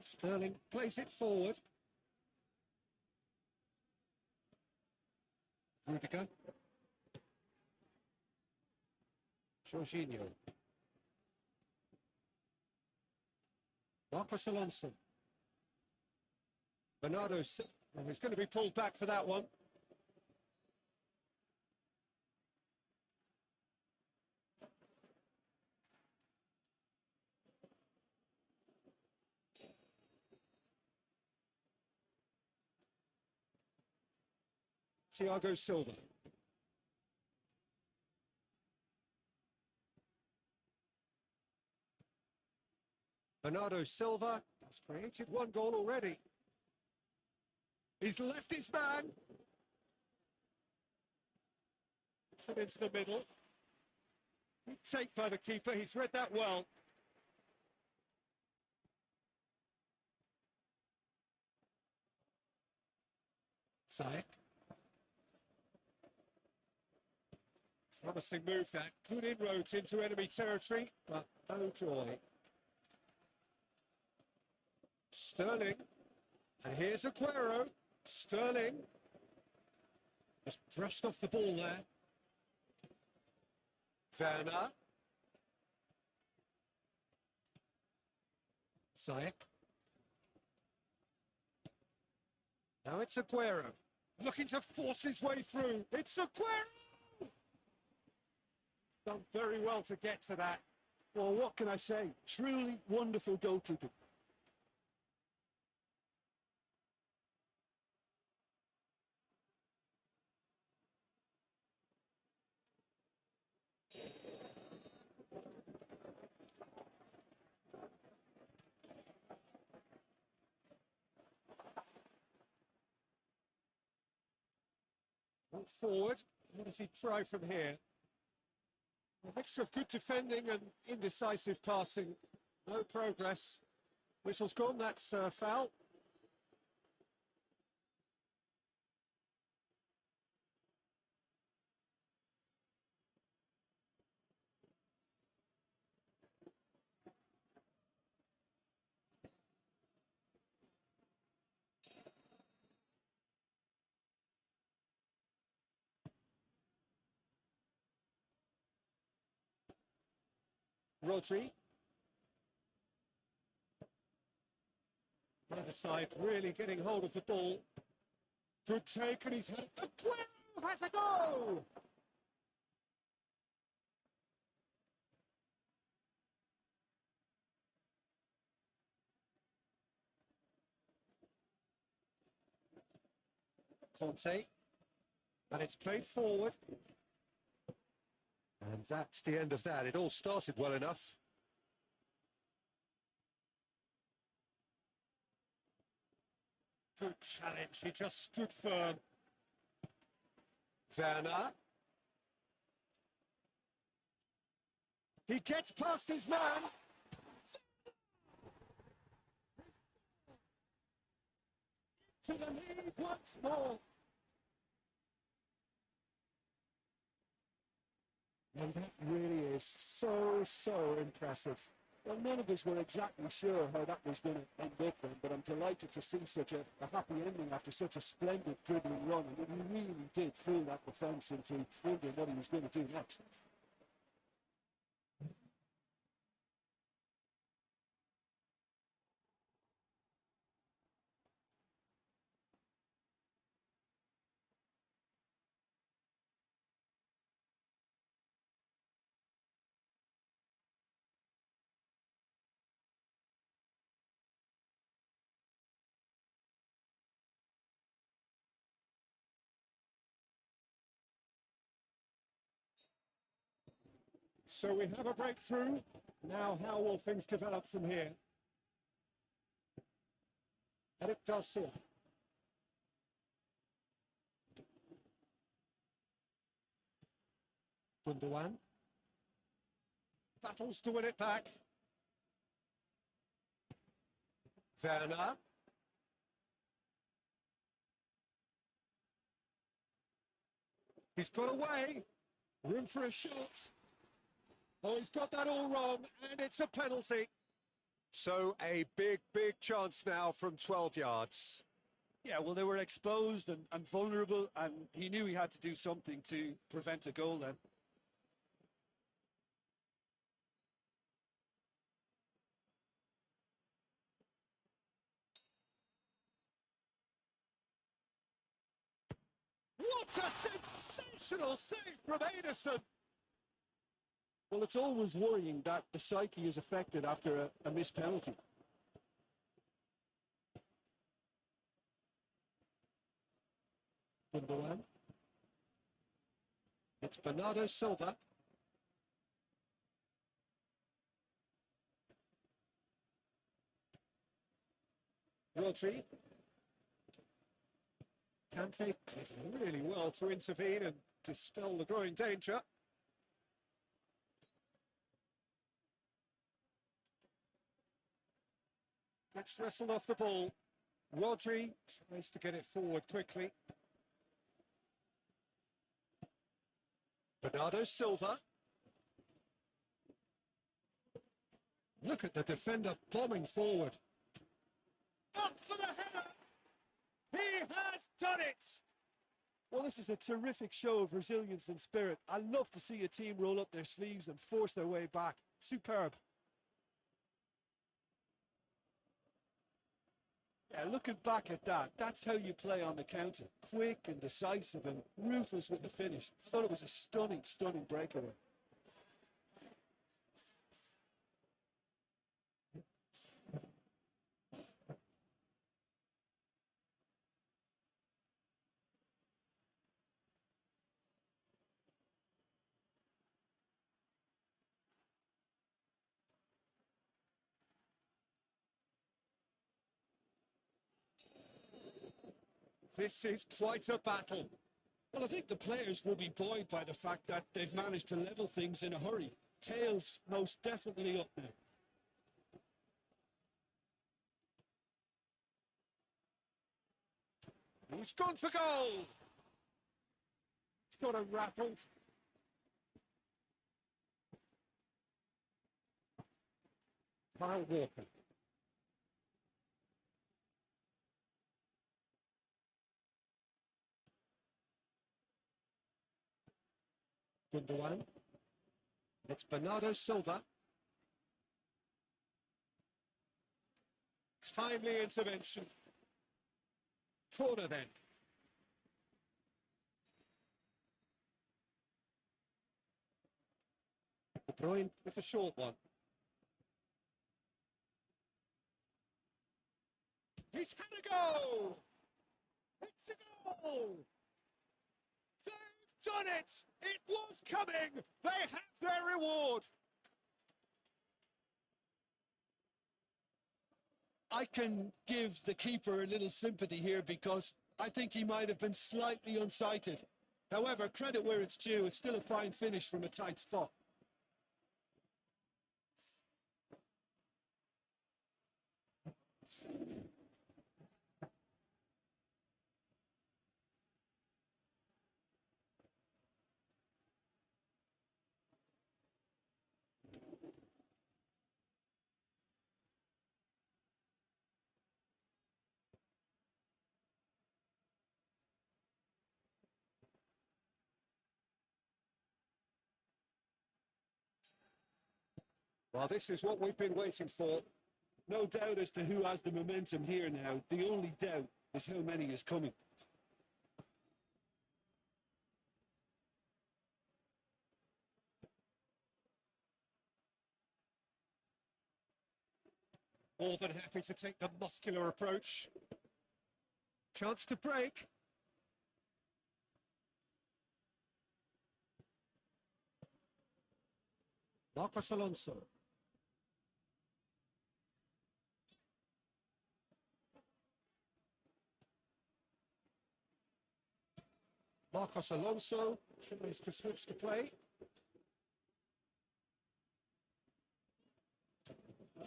Sterling plays it forward. Rudiger. Jorginho. Marcos Alonso. Bernardo Silva. He's going to be pulled back for that one. Thiago Silva. Bernardo Silva has created one goal already. He's left his man. It's it into the middle. Good take by the keeper, he's read that well. Saik. Promising move that. Good inroads into enemy territory, but no joy. Sterling. And here's Aguero. Sterling. Just brushed off the ball there. Werner. Saik. Now it's Aguero. Looking to force his way through. It's Aguero! Done very well to get to that. Well, what can I say? Truly wonderful goalkeeping. Forward. What does he try from here? A mixture of good defending and indecisive passing. No progress. Whistle's gone, that's foul. Rodri. The other side really getting hold of the ball. Good take and he's had Aguero has a goal! Conte. And it's played forward. And that's the end of that. It all started well enough. Good challenge. He just stood firm. Werner. He gets past his man. To the lead once more. And that really is so impressive. Well, none of us were exactly sure how that was going to end up then, but I'm delighted to see such a happy ending after such a splendid dribbling run. And he really did fool that defence into wondering what he was going to do next. So we have a breakthrough. Now, how will things develop from here? Eric Garcia. Gundogan. Battles to win it back. Werner. He's got away. Room for a shot. Oh, he's got that all wrong, and it's a penalty. So a big chance now from 12 yards. Yeah, well, they were exposed and vulnerable, and he knew he had to do something to prevent a goal then. What a sensational save from Ederson! Well, it's always worrying that the psyche is affected after a missed penalty. Gundogan. It's Bernardo Silva. Rodri. Kante did really well to intervene and dispel the growing danger. Gets wrestled off the ball. Rodri tries to get it forward quickly. Bernardo Silva. Look at the defender bombing forward. Up for the header! He has done it! Well, this is a terrific show of resilience and spirit. I love to see a team roll up their sleeves and force their way back. Superb. Yeah, looking back at that, that's how you play on the counter. Quick and decisive and ruthless with the finish. I thought it was a stunning breakaway. This is quite a battle. Well, I think the players will be buoyed by the fact that they've managed to level things in a hurry. Tails most definitely up now. He's gone for goal. It's got a rattle. Kyle Walker. Gundogan. It's Bernardo Silva. Timely intervention. Corner then. De Bruyne with the short one. He's had a goal! It's a goal! They've done it! It was coming! They have their reward! I can give the keeper a little sympathy here because I think he might have been slightly unsighted. However, credit where it's due, it's still a fine finish from a tight spot. Well, this is what we've been waiting for. No doubt as to who has the momentum here now. The only doubt is how many is coming. More than happy to take the muscular approach. Chance to break. Marcos Alonso. Marcos Alonso tries to switch the play.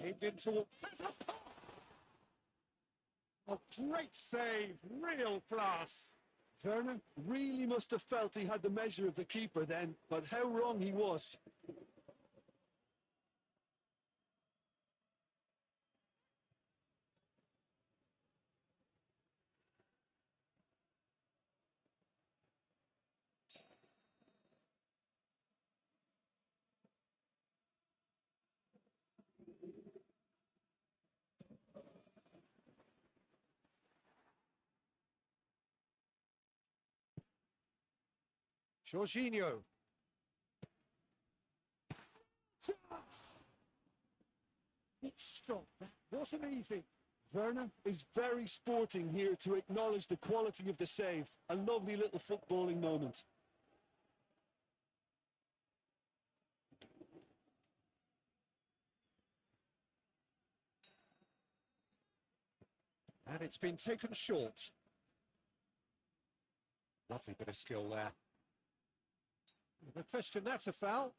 Aimed into a great save, real class. Werner really must have felt he had the measure of the keeper then, but how wrong he was. Jorginho. Chance! Stop, that wasn't easy. Werner is very sporting here to acknowledge the quality of the save. A lovely little footballing moment. And it's been taken short. Lovely bit of skill there. The question, that's a foul.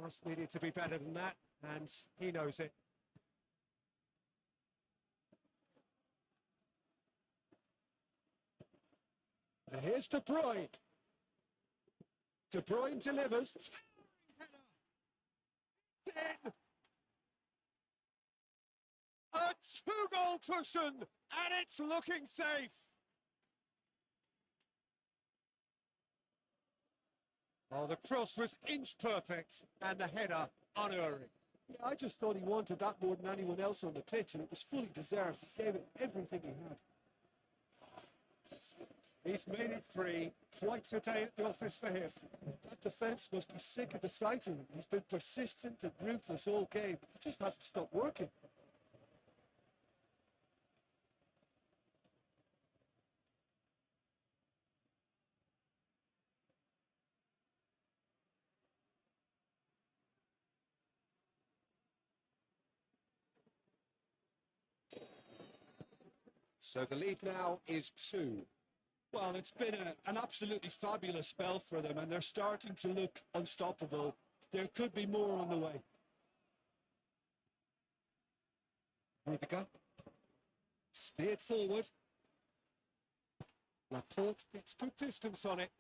Pass needed to be better than that, and he knows it. And here's De Bruyne. De Bruyne delivers. It's in! A two-goal cushion, and it's looking safe. Oh, the cross was inch perfect, and the header unerring. Yeah, I just thought he wanted that more than anyone else on the pitch, and it was fully deserved. He gave it everything he had. He's made it three. Quite a day at the office for him. That defence must be sick of the sight of him. He's been persistent and ruthless all game. He just has to stop working. So the lead now is 2. Well, it's been an absolutely fabulous spell for them, and they're starting to look unstoppable. There could be more on the way. Rudiger. Steered forward. Laporte gets good distance on it.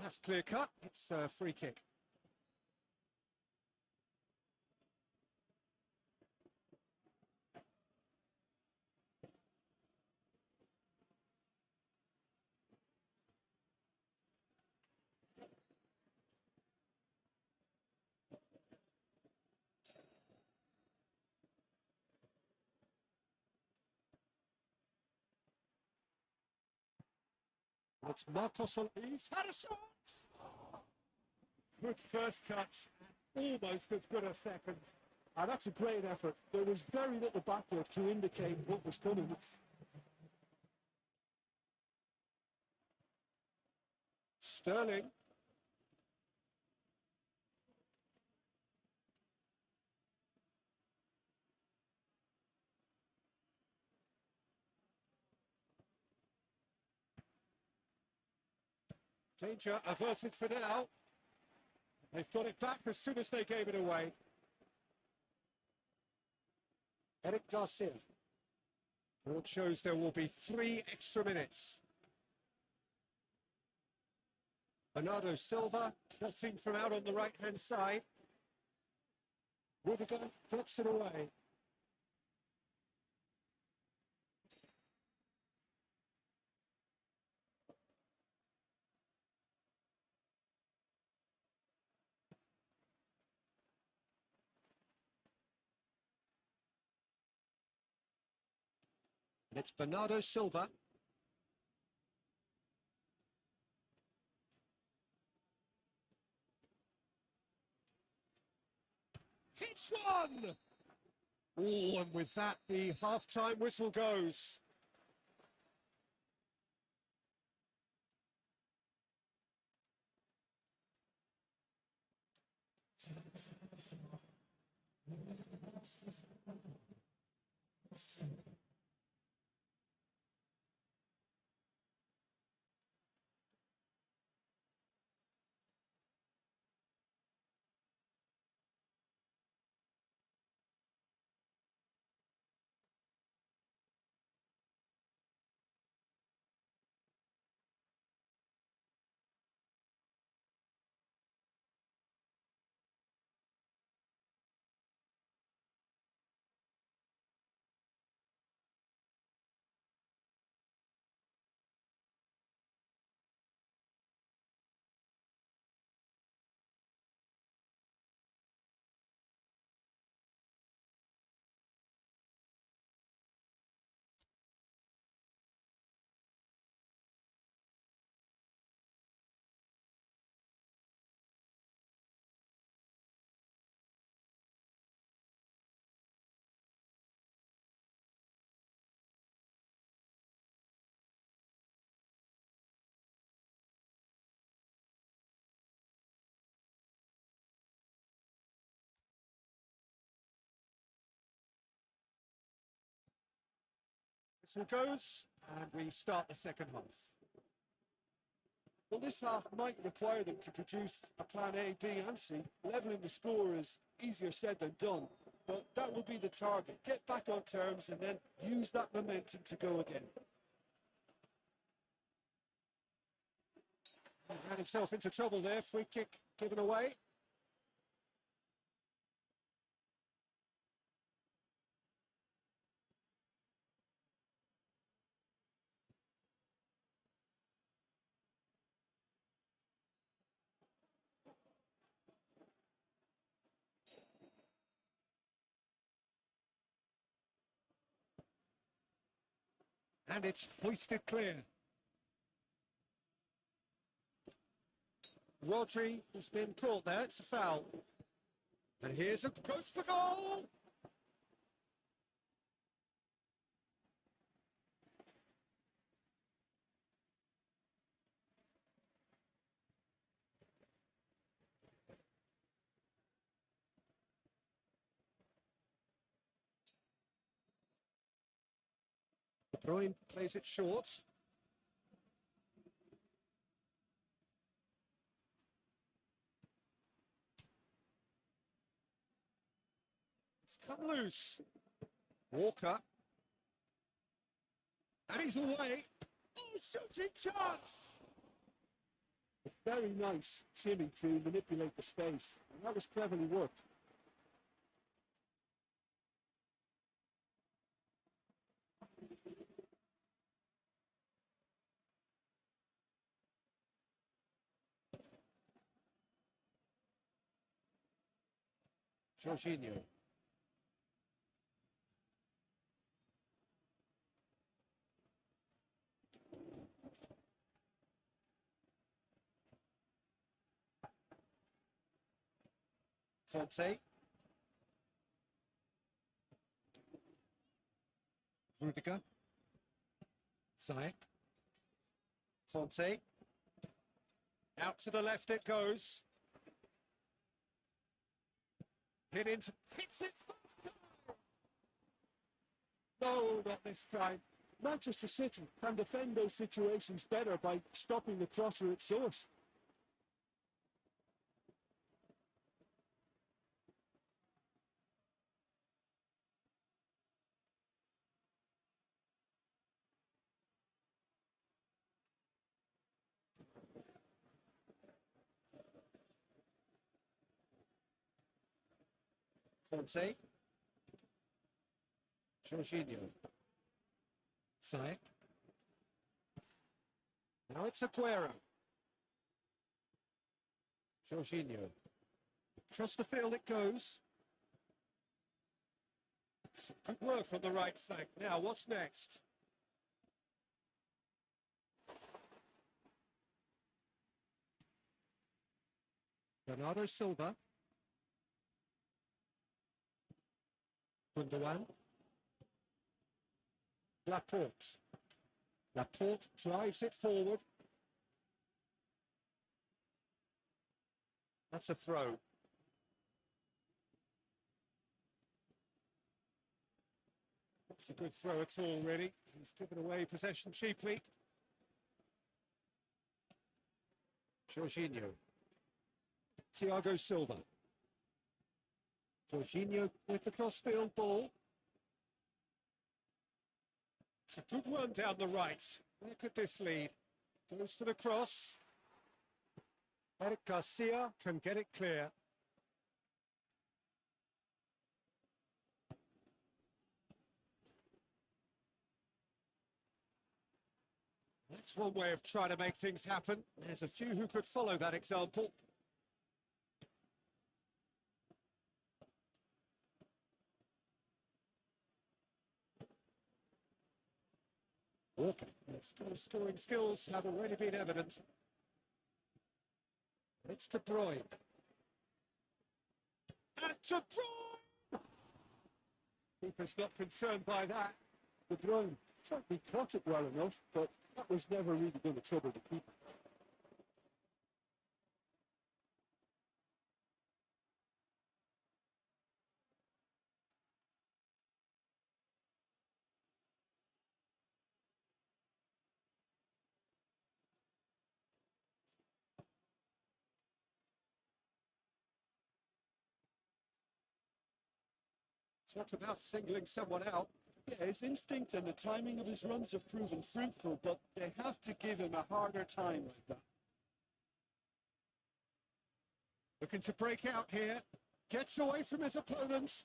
That's clear cut. It's a free kick. It's Marcos on. He's had a shot! Good first touch, and almost as good a second. And that's a great effort. There was very little back there to indicate what was coming. Sterling. Danger averted for now. They've got it back as soon as they gave it away. Eric Garcia. Board shows there will be 3 extra minutes. Bernardo Silva plotting from out on the right-hand side. Rudiger flicks it away. And it's Bernardo Silva. Hits one! Oh, and with that, the half-time whistle goes. Whistle goes, and we start the second half. Well, this half might require them to produce a plan A, B and C. Levelling the score is easier said than done, but that will be the target. Get back on terms and then use that momentum to go again. He ran himself into trouble there, free kick given away. And it's hoisted clear. Rodri has been caught there, it's a foul. And here's a goes for goal! De Bruyne plays it short. It's come loose. Walker. And he's away. Oh, shooting chance! Very nice shimmy to manipulate the space. And that was cleverly worked. Jorginho. Fonte. Rudiger. Ziyech. Fonte. Out to the left it goes. Hits it first time. No, not this time. Manchester City can defend those situations better by stopping the crosser at source. Fonte. Jorginho. Ziyech. Now it's Aguero. Jorginho. Across the field it goes. Some good work on the right flank. Now, what's next? Bernardo Silva. Gundogan. Laporte. Laporte drives it forward. That's a throw. It's a good throw at all, really. He's given away possession cheaply. Jorginho. Thiago Silva. Jorginho with the crossfield ball. It's a good run down the right. Where could this lead? Goes for the cross. Eric Garcia can get it clear. That's one way of trying to make things happen. There's a few who could follow that example. Walker. His scoring skills have already been evident. It's De Bruyne. And De Bruyne! Keeper's not concerned by that. De Bruyne certainly caught it well enough, but that was never really going to trouble the keeper. Talk about singling someone out. Yeah, his instinct and the timing of his runs have proven fruitful, but they have to give him a harder time like that. Looking to break out here. Gets away from his opponent.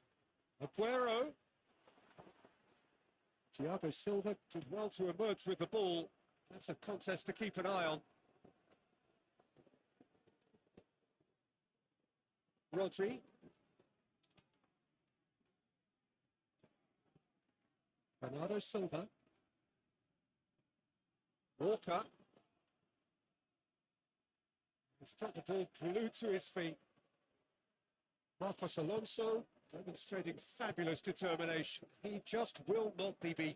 Aguero. Thiago Silva did well to emerge with the ball. That's a contest to keep an eye on. Rodri. Bernardo Silva. Walker. He's got the ball glued to his feet. Marcos Alonso demonstrating fabulous determination. He just will not be beaten.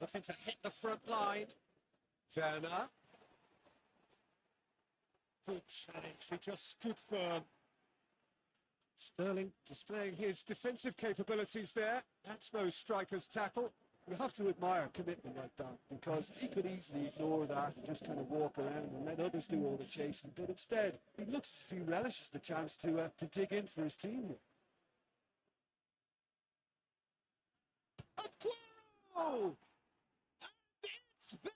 Looking to hit the front line. Werner. Good challenge. He just stood firm. Sterling displaying his defensive capabilities there. That's no striker's tackle. You have to admire commitment like that, because he could easily ignore that and just kind of walk around and let others do all the chasing. But instead, he looks as if he relishes the chance to dig in for his team here. Aguero! And it's there!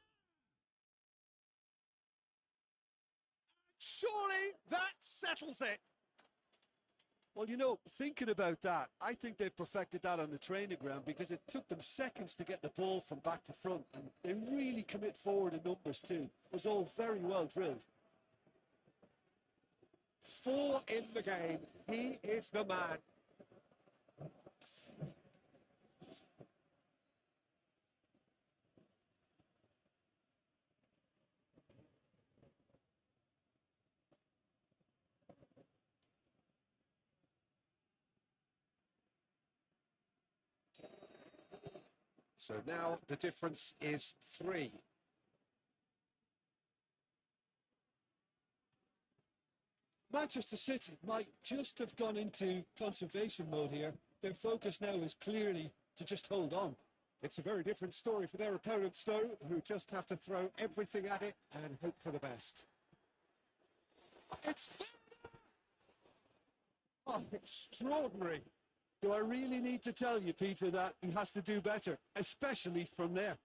Surely that settles it. Well, you know, thinking about that, I think they've perfected that on the training ground, because it took them seconds to get the ball from back to front, and they really commit forward in numbers too. It was all very well drilled. 4 in the game. He is the man. So now the difference is 3. Manchester City might just have gone into conservation mode here. Their focus now is clearly to just hold on. It's a very different story for their opponents, though, who just have to throw everything at it and hope for the best. It's Oh, extraordinary. Do I really need to tell you, Peter, that he has to do better, especially from there?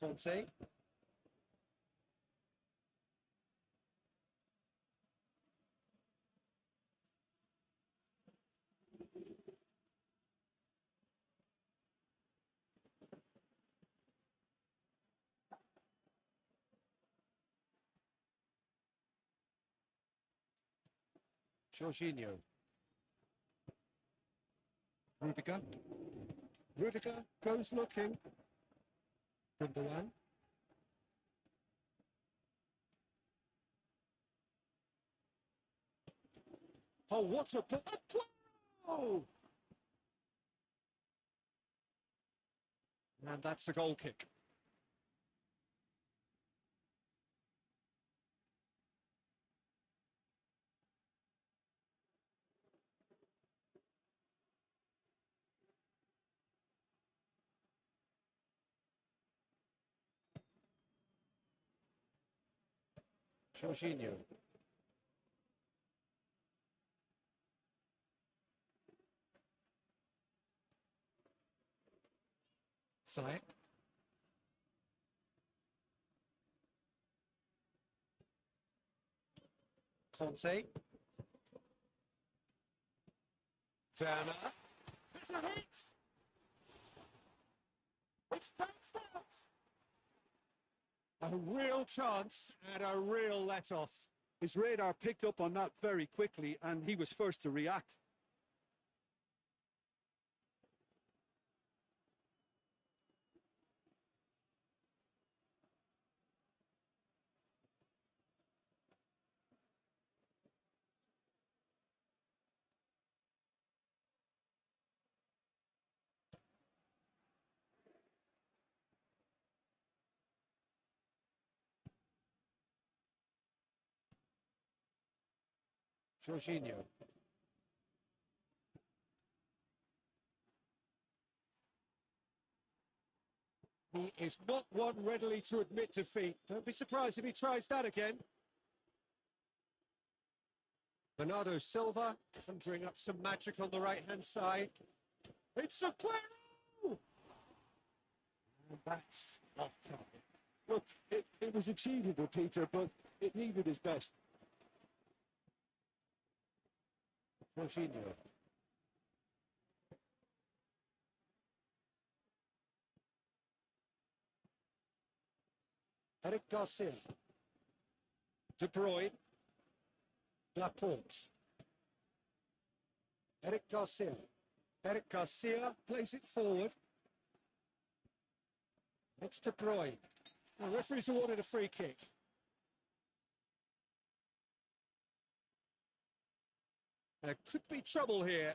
Fonte. Jorginho. Rudiger. Rudiger goes looking. Gundogan. Oh, what a... Oh! And that's a goal kick. Jorginho. Saek. Conte. Werner. There's a hit! It's bounced out! A real chance and a real let-off. His radar picked up on that very quickly, and he was first to react. Jorginho. He is not one readily to admit defeat. Don't be surprised if he tries that again. Bernardo Silva conjuring up some magic on the right-hand side. It's Aguero! And that's off target. Look, it was achievable, Peter, but it needed his best. Jorginho. Eric Garcia. De Bruyne. Laporte. Eric Garcia. Eric Garcia plays it forward. It's De Bruyne. The referee's awarded a free kick. There could be trouble here.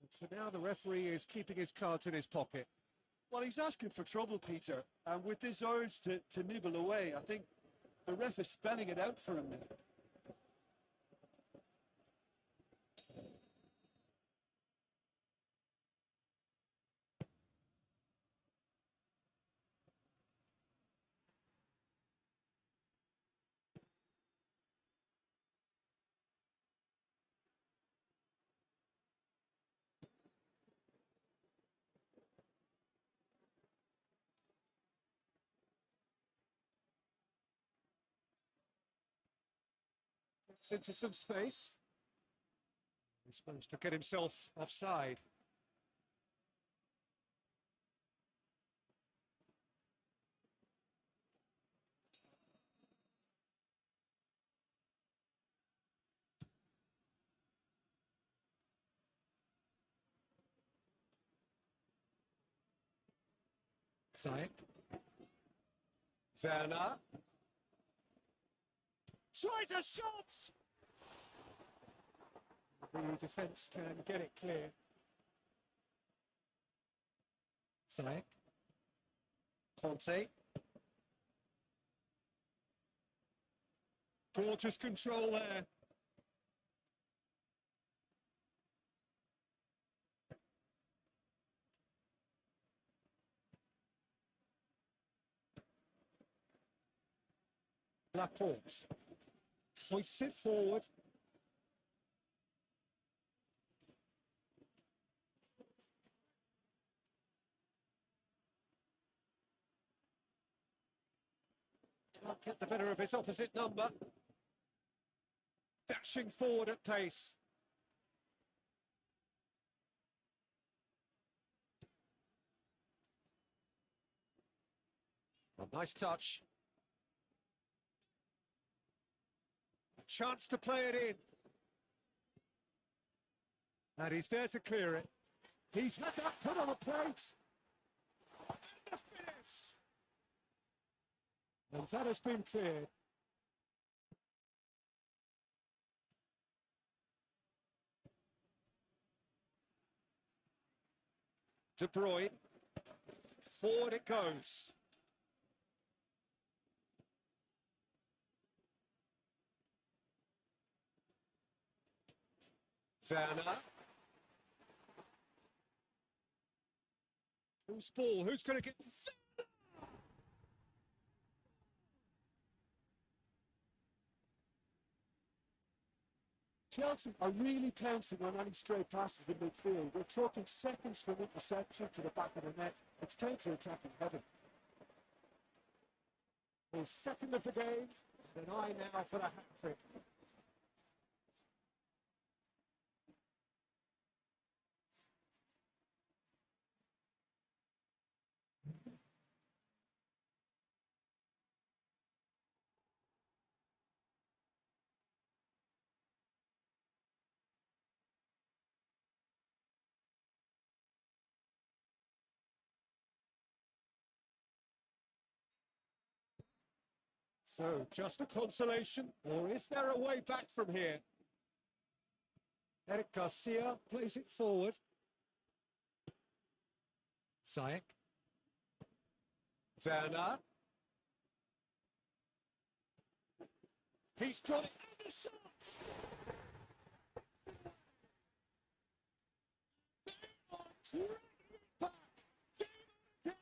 And for now, the referee is keeping his cards in his pocket. Well, he's asking for trouble, Peter, and with this urge to nibble away, I think the ref is spelling it out for him now. Gets into some space. He's managed to get himself offside. Ziyech. Werner. Tries a shot! The defence can get it clear. Ziyech. Conte. Gorgeous control there. Laporte hoists it forward. Can't get the better of his opposite number. Dashing forward at pace. A nice touch. A chance to play it in. And he's there to clear it. He's had that put on a plate. And the finish. And that has been cleared. De Bruyne. Forward it goes. Werner. Who's ball? Who's going to get... Chelsea are really pouncing on any stray passes in midfield. We're talking seconds from interception to the back of the net. It's counter-attacking heaven. The second of the game, and an eye now for the hat-trick. So, just a consolation, or is there a way back from here? Eric Garcia plays it forward. Ziyech. Werner. He's got it in the shots! They are dragging it back! Game on again!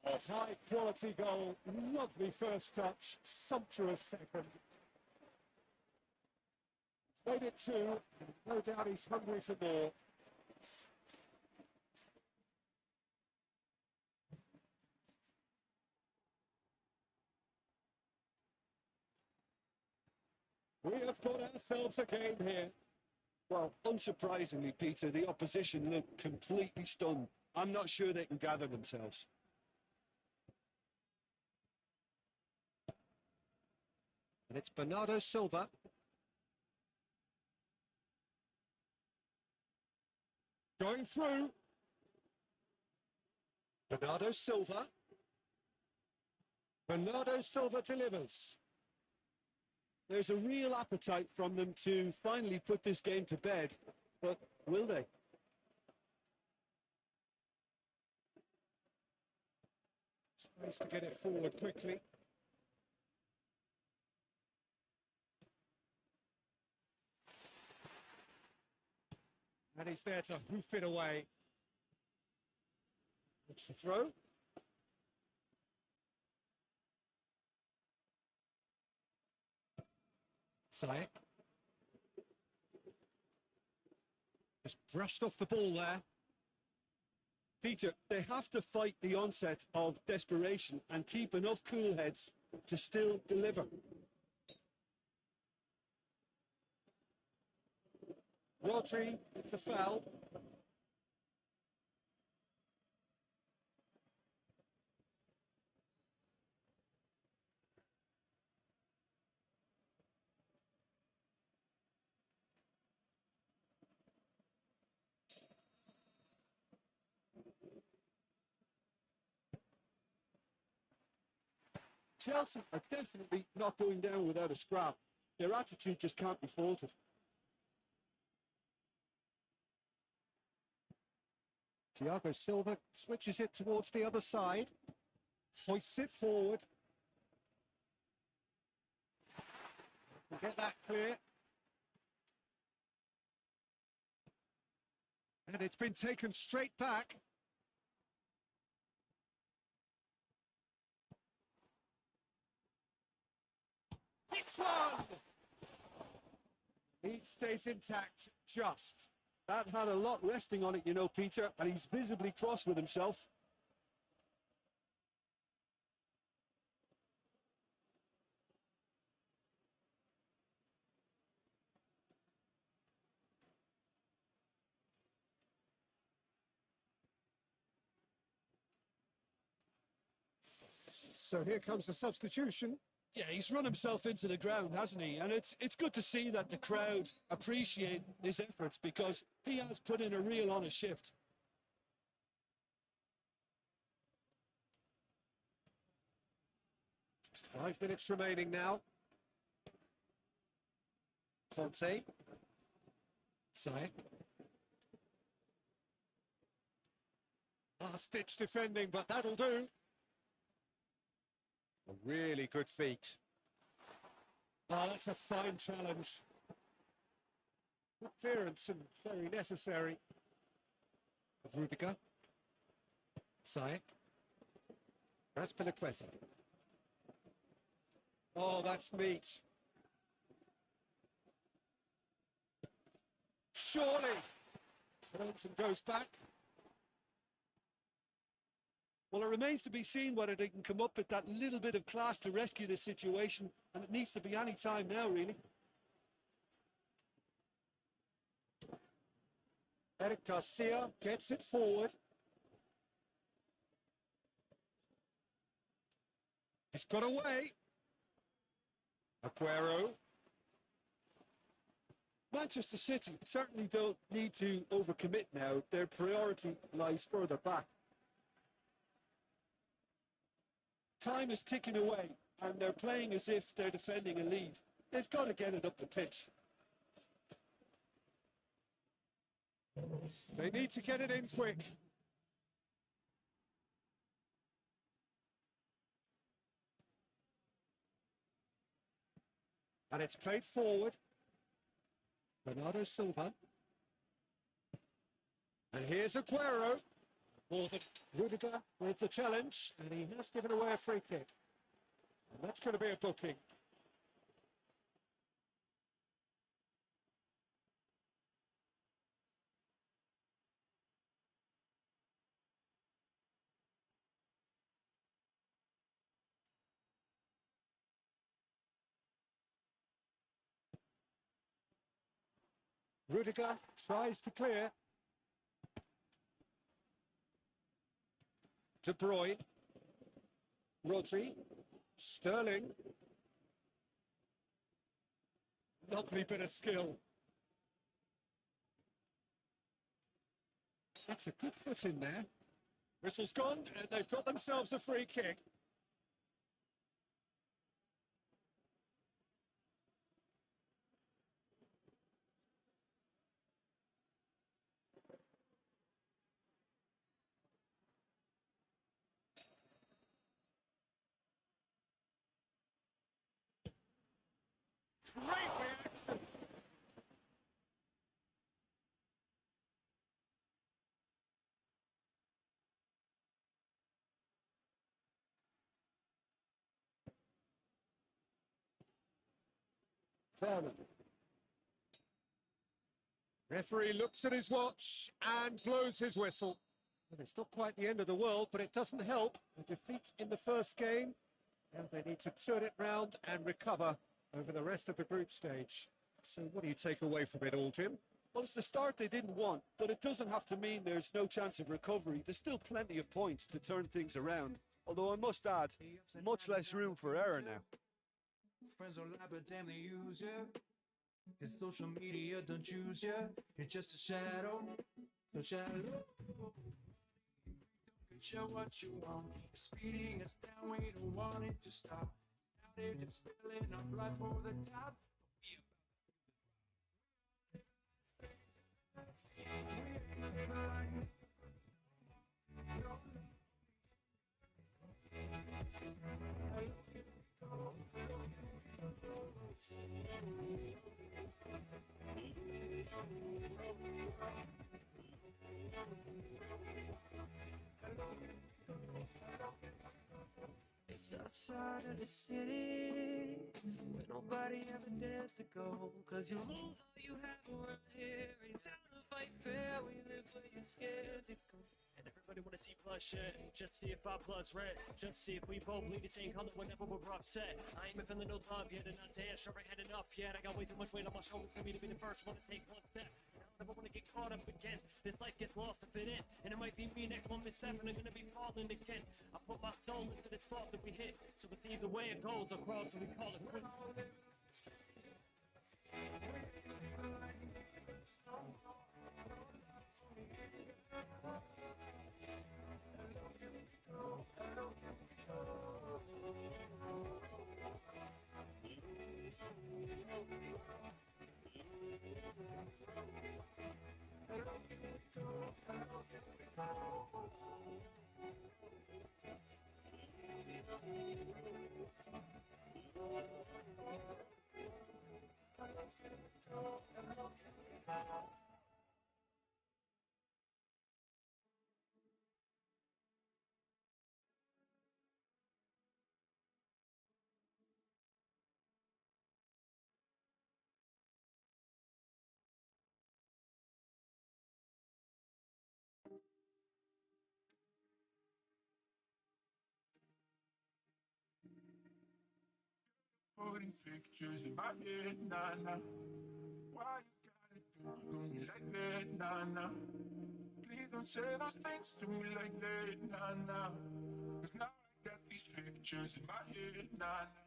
A high-quality goal, lovely first touch, sumptuous second. Made it two, and no doubt he's hungry for more. We have got ourselves a game here. Well, unsurprisingly, Peter, the opposition look completely stunned. I'm not sure they can gather themselves. And it's Bernardo Silva. Going through. Bernardo Silva. Bernardo Silva delivers. There's a real appetite from them to finally put this game to bed, but will they? Tries to get it forward quickly. And he's there to hoof it away. Looks the throw. Ziyech. Just brushed off the ball there. Peter, they have to fight the onset of desperation and keep enough cool heads to still deliver. Rodri with the foul. Chelsea are definitely not going down without a scrap. Their attitude just can't be faulted. Thiago Silva switches it towards the other side, hoists it forward. We'll get that clear. And it's been taken straight back. It's one! Lead stays intact, just. That had a lot resting on it, you know, Peter, and he's visibly cross with himself. So here comes the substitution. Yeah, he's run himself into the ground, hasn't he? And it's good to see that the crowd appreciate his efforts because he has put in a real honest shift. Just 5 minutes remaining now. Conte. Saek. Last-ditch defending, but that'll do. A really good feat. Oh, that's a fine challenge. Good clearance and very necessary. Rudiger. Saek. Raspilicueta. Oh, that's neat. Surely. Turns and goes back. Well, it remains to be seen whether they can come up with that little bit of class to rescue this situation, and it needs to be any time now, really. Eric Garcia gets it forward. It's got away. Aguero. Manchester City certainly don't need to overcommit now. Their priority lies further back. Time is ticking away, and they're playing as if they're defending a lead. They've got to get it up the pitch. They need to get it in quick. And it's played forward. Bernardo Silva. And here's Aguero. Rudiger with the challenge, and he has given away a free kick. And that's going to be a booking. Rudiger tries to clear. De Bruyne. Rodri. Sterling. Lovely bit of skill. That's a good foot in there. Whistle's gone, and they've got themselves a free kick. Great reaction. Werner. Referee looks at his watch and blows his whistle. And it's not quite the end of the world, but it doesn't help. A defeat in the first game. Now they need to turn it round and recover over the rest of the group stage. So what do you take away from it all, Jim? Well, it's the start they didn't want, but it doesn't have to mean there's no chance of recovery. There's still plenty of points to turn things around. Although I must add, much less room for error now. Friends don't lie, but damn, they use ya. Cause social media don't choose ya. You're just a shadow. So shallow. Show what you want. It's speeding us down, we don't want it to stop. Out here just filling our blood for the top. It's outside of the city where nobody ever dares to go. Cause you lose all you have around here. Ain't time to fight fair, we live where you're scared to go. And everybody wanna see bloodshed, just see if our blood's red. Just see if we both bleed the same color whenever we're upset. I ain't been feeling no love yet, and not damn sure I had enough yet. I got way too much weight on my shoulders for me to be the first one to take one step. I don't wanna get caught up again. This life gets lost to fit in, and it might be me next one misstep, and I'm gonna be falling again. I put my soul into this thought that we hit, so it's either way it goes or crawl till we call it quits. Putting pictures in my head, nah, nah. Why you gotta do me like that, nah, nah. Please don't say those things to me like that, nah, nah. Cause now I got these pictures in my head, nah, nah.